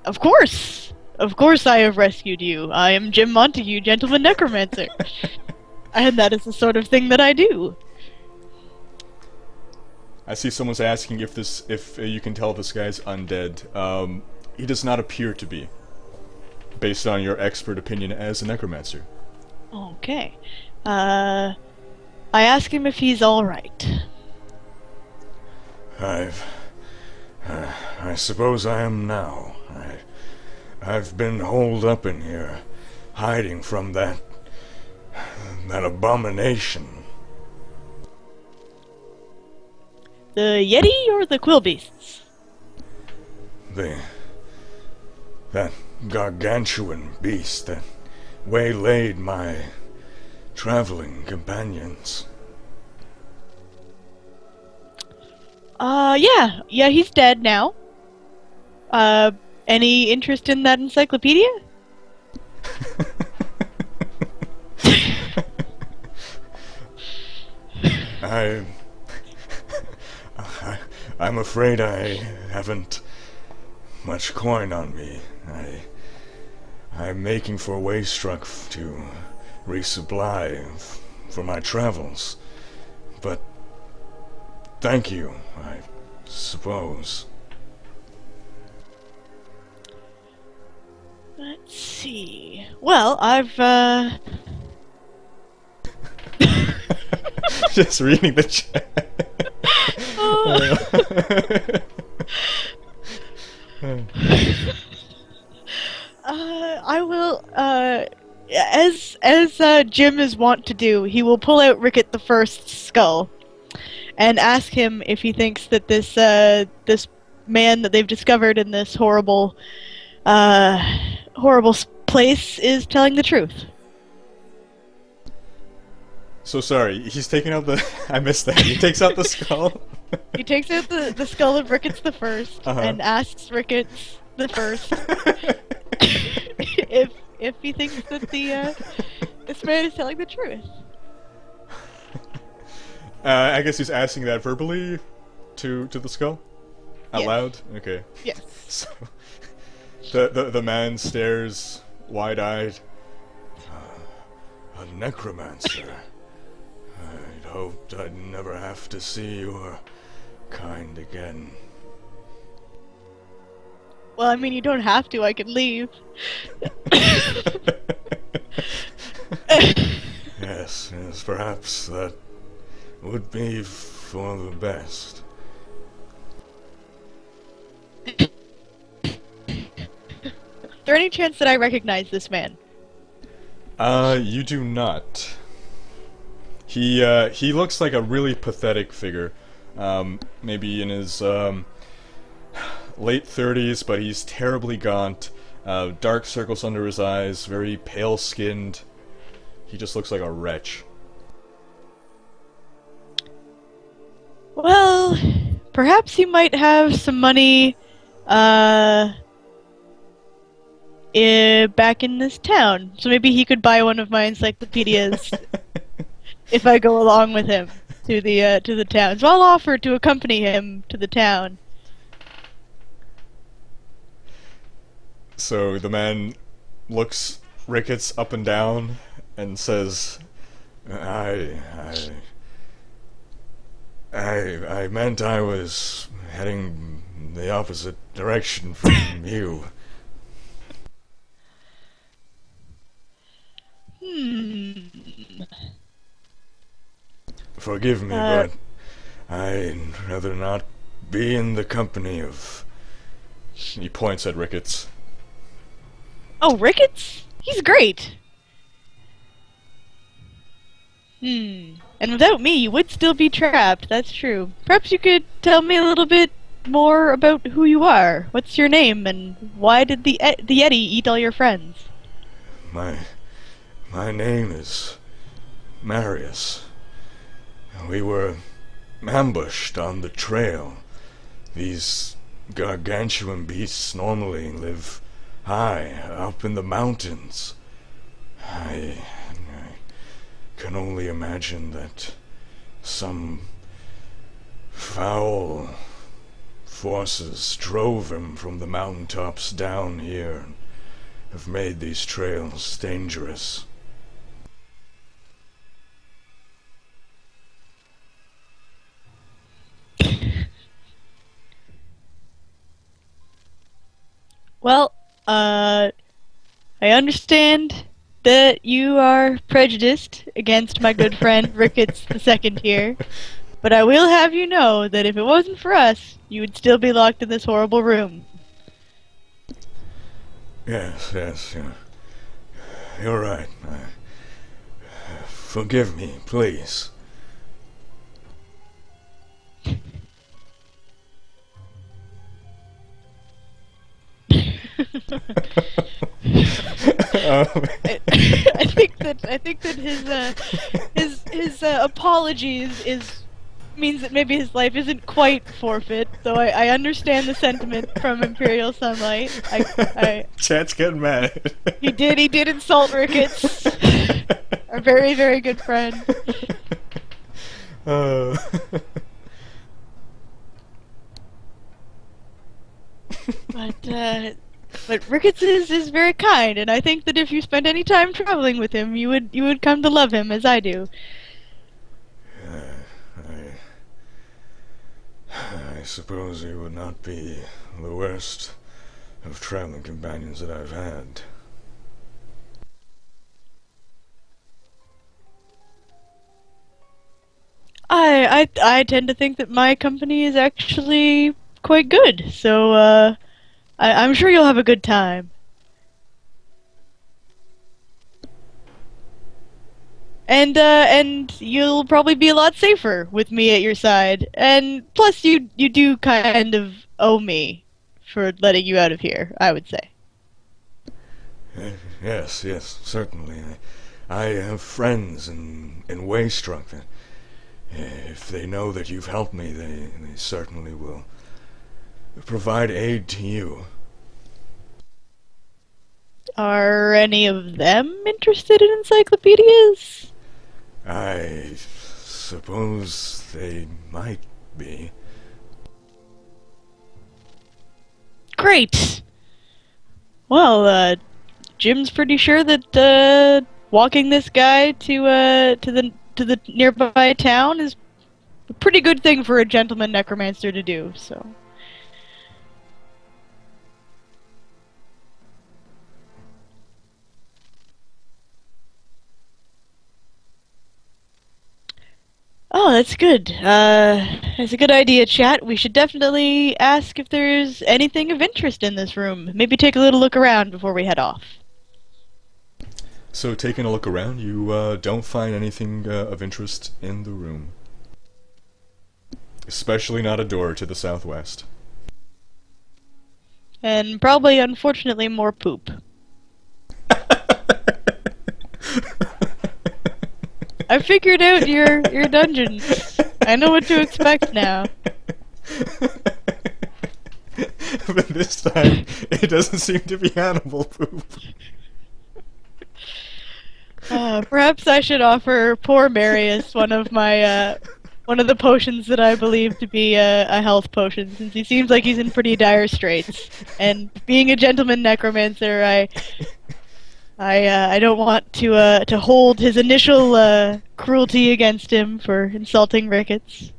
of course. Of course I have rescued you. I am Jim Montague, Gentleman Necromancer. And that is the sort of thing that I do.
I see someone's asking if you can tell this guy's undead. He does not appear to be, based on your expert opinion as a necromancer.
Okay. I ask him if he's alright.
I suppose I am now. I've been holed up in here, hiding from that abomination.
The Yeti or the Quillbeasts?
That gargantuan beast that waylaid my traveling companions.
Yeah, he's dead now. Any interest in that encyclopedia?
I'm afraid I haven't much coin on me. I'm making for Waystruck to resupply for my travels. But thank you, I suppose.
Let's see. Well, I've,
Just reading the chat.
I will, as Jim is wont to do, he will pull out Ricket the First's skull and ask him if he thinks that this man that they've discovered in this horrible place is telling the truth.
So sorry, he's taking out the... I missed that. He takes out the skull?
He takes out the skull of Ricketts the First and asks Ricketts the First if he thinks that this man is telling the truth.
I guess he's asking that verbally to the skull? Out loud? Okay.
Yes.
So, the man stares wide-eyed.
A necromancer. I'd hoped I'd never have to see your kind again.
Well, I mean, you don't have to. I can leave.
Yes, perhaps that would be for the best.
Is there any chance that I recognize this man?
You do not. He looks like a really pathetic figure. Maybe in his, late 30s, but he's terribly gaunt. Dark circles under his eyes, very pale-skinned. He just looks like a wretch.
Well, perhaps he might have some money, back in this town. So maybe he could buy one of my encyclopedias if I go along with him. to the town. So I'll offer to accompany him to the town.
So the man looks Ricketts up and down and says, I meant I was heading the opposite direction from you. Forgive me, but I'd rather not be in the company of... He points at Ricketts.
Oh, Ricketts? He's great! And without me, you would still be trapped, that's true. Perhaps you could tell me a little bit more about who you are. What's your name, and why did the Yeti eat all your friends?
My name is Marius. We were ambushed on the trail. These gargantuan beasts normally live high up in the mountains. I can only imagine that some foul forces drove him from the mountaintops down here and have made these trails dangerous.
Well, I understand that you are prejudiced against my good friend Ricketts II here, but I will have you know that if it wasn't for us, you would still be locked in this horrible room.
Yes, yeah. You're right. Forgive me, please.
I think that his apologies means that maybe his life isn't quite forfeit. Though I understand the sentiment from Imperial Sunlight.
Chat's getting mad.
He did insult Ricketts, our very, very good friend. But Ricketts is very kind, and I think that if you spent any time traveling with him, you would come to love him as I do.
I suppose he would not be the worst of traveling companions that I've had.
I tend to think that my company is actually quite good, so I'm sure you'll have a good time. And you'll probably be a lot safer with me at your side. And plus, you do kind of owe me for letting you out of here, I would say.
Yes, certainly. I have friends in Waystruck that, if they know that you've helped me, they certainly will provide aid to you.
Are any of them interested in encyclopedias?
I suppose they might be.
Great! Well, Jim's pretty sure that walking this guy to the nearby town is a pretty good thing for a gentleman necromancer to do, so... Oh, that's good. That's a good idea, chat. We should definitely ask if there's anything of interest in this room. Maybe take a little look around before we head off.
So, taking a look around, you don't find anything of interest in the room. Especially not a door to the southwest.
And probably, unfortunately, more poop. I figured out your dungeons. I know what to expect now.
But this time, it doesn't seem to be animal poop.
Perhaps I should offer poor Marius one of my one of the potions that I believe to be a health potion, since he seems like he's in pretty dire straits. And being a gentleman necromancer, I don't want to hold his initial cruelty against him for insulting Ricketts.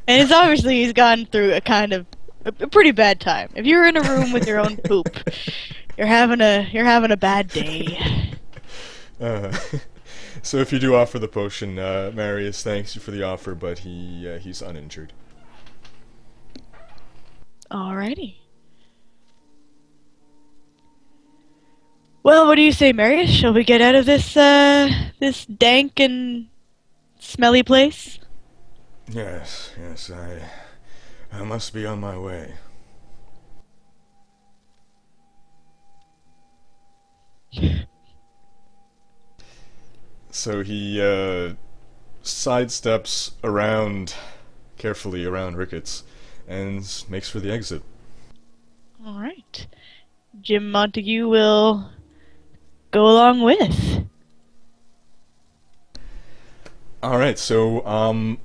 And it's obviously he's gone through a pretty bad time. If you're in a room with your own poop, you're having a bad day.
So if you do offer the potion, Marius thanks you for the offer, but he's uninjured.
Alrighty. Well, what do you say, Marius? Shall we get out of this dank and smelly place?
Yes, I must be on my way.
So he sidesteps carefully around Ricketts and makes for the exit.
Alright. Jim Montague will go along with.
Alright, so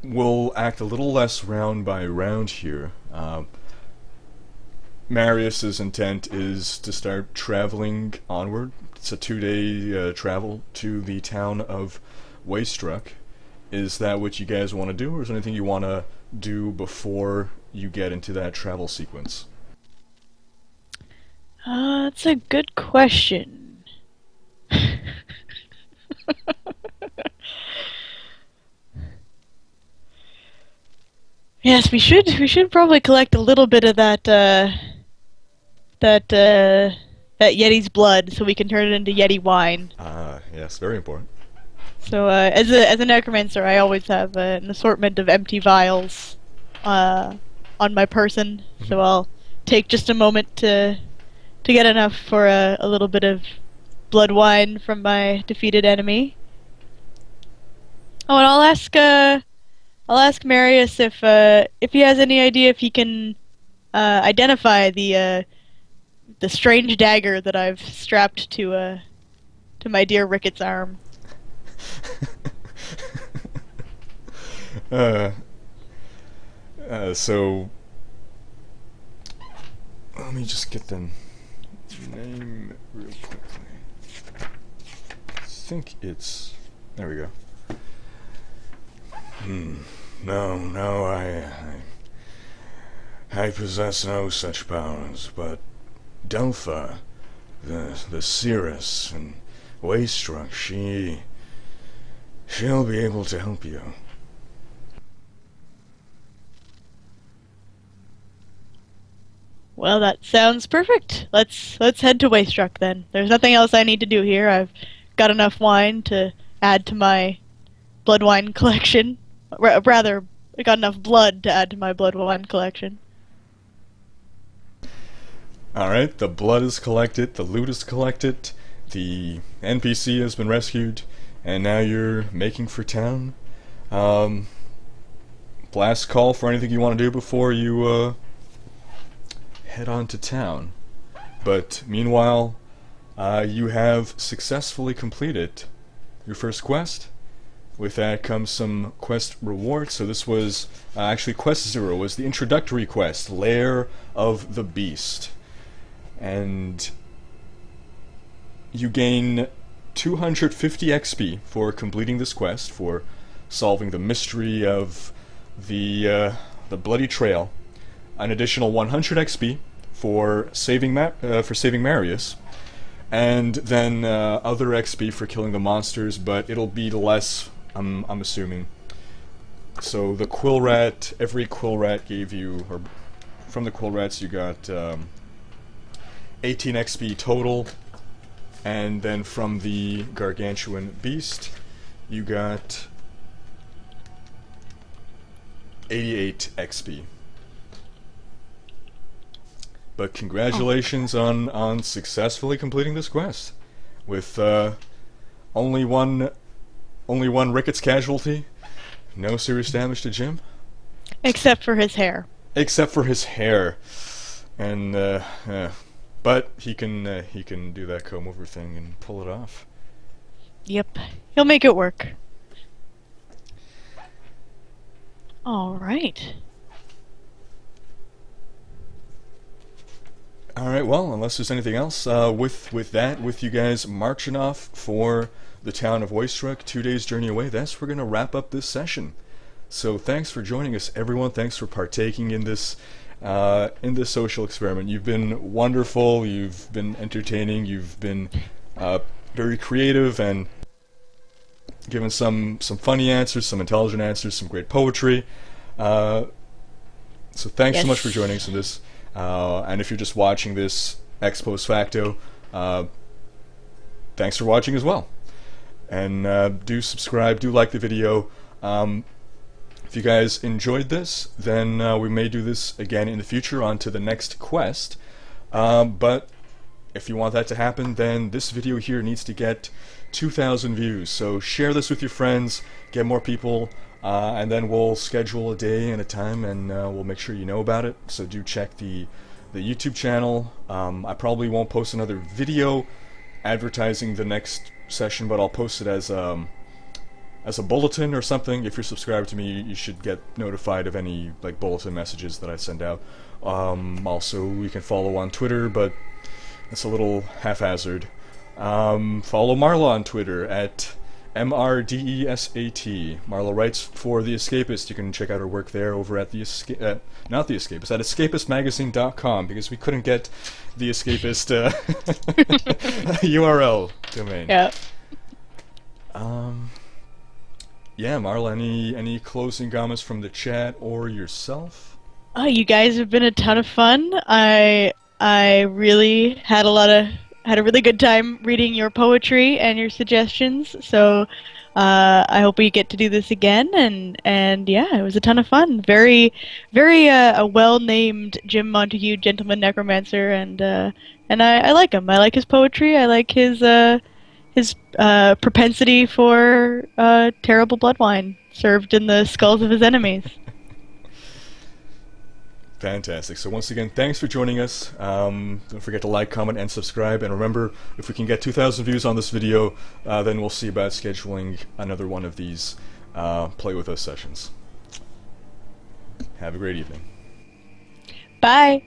we'll act a little less round by round here. Marius's intent is to start traveling onward. It's a 2-day travel to the town of Waystruck. Is that what you guys want to do, or is there anything you want to do before you get into that travel sequence?
That's a good question. Yes, we should probably collect a little bit of that Yeti's blood so we can turn it into Yeti wine.
Yes, very important.
So, as a necromancer, I always have an assortment of empty vials on my person. So I'll take just a moment to get enough for a little bit of blood wine from my defeated enemy. Oh, and I'll ask Marius if he has any idea if he can identify the strange dagger that I've strapped to my dear Ricketts' arm.
So let me just get the name real quickly. I think it's... there we go.
No, I possess no such powers, but Delpha, the seeress and Waystruck, she'll be able to help you.
Well, that sounds perfect. Let's head to Waystruck then. There's nothing else I need to do here. I've got enough wine to add to my blood wine collection. Rather, I got enough blood to add to my blood wine collection.
Alright, the blood is collected, the loot is collected, the NPC has been rescued, and now you're making for town. Last call for anything you want to do before you head on to town. But meanwhile, you have successfully completed your first quest. With that comes some quest rewards. So this was actually quest 0 was the introductory quest, Lair of the Beast. And you gain 250 XP for completing this quest, for solving the mystery of the Bloody Trail. An additional 100 XP for saving Marius, and then other XP for killing the monsters, but it'll be less, I'm assuming. So the quill rat, every quill rat gave you, or from the quill rats you got 18 XP total, and then from the gargantuan beast you got 88 XP. But congratulations on successfully completing this quest with only one Ricketts casualty, no serious damage to Jim,
except for his hair.
Except for his hair, and but he can do that comb over thing and pull it off.
Yep. He'll make it work. All right.
All right. Well, unless there's anything else, with you guys marching off for the town of Oystruck, 2 days journey away. That's we're gonna wrap up this session. So thanks for joining us, everyone. Thanks for partaking in this social experiment. You've been wonderful. You've been entertaining. You've been very creative and given some funny answers, some intelligent answers, some great poetry. So thanks so much for joining us in this. And if you're just watching this ex post facto, thanks for watching as well. And do subscribe, do like the video. If you guys enjoyed this, then we may do this again in the future on to the next quest. But if you want that to happen, then this video here needs to get 2,000 views. So share this with your friends, get more people, and then we'll schedule a day and a time, and we'll make sure you know about it. So do check the YouTube channel. I probably won't post another video advertising the next session, but I'll post it as a bulletin or something. If you're subscribed to me, you should get notified of any like bulletin messages that I send out. Also, you can follow on Twitter, but it's a little haphazard. Follow Marla on Twitter at MRDESAT. Marla writes for The Escapist. You can check out her work there over at not The Escapist, at escapistmagazine.com, because we couldn't get The Escapist URL domain.
Yeah.
Yeah, Marla, any closing comments from the chat or yourself?
Oh, you guys have been a ton of fun. I really had a really good time reading your poetry and your suggestions. So I hope we get to do this again. And yeah, it was a ton of fun. Very a well-named Jim Montague, gentleman necromancer, and I like him. I like his poetry. I like his propensity for terrible blood wine served in the skulls of his enemies.
Fantastic. So once again, thanks for joining us. Don't forget to like, comment, and subscribe. And remember, if we can get 2,000 views on this video, then we'll see about scheduling another one of these Play With Us sessions. Have a great evening.
Bye!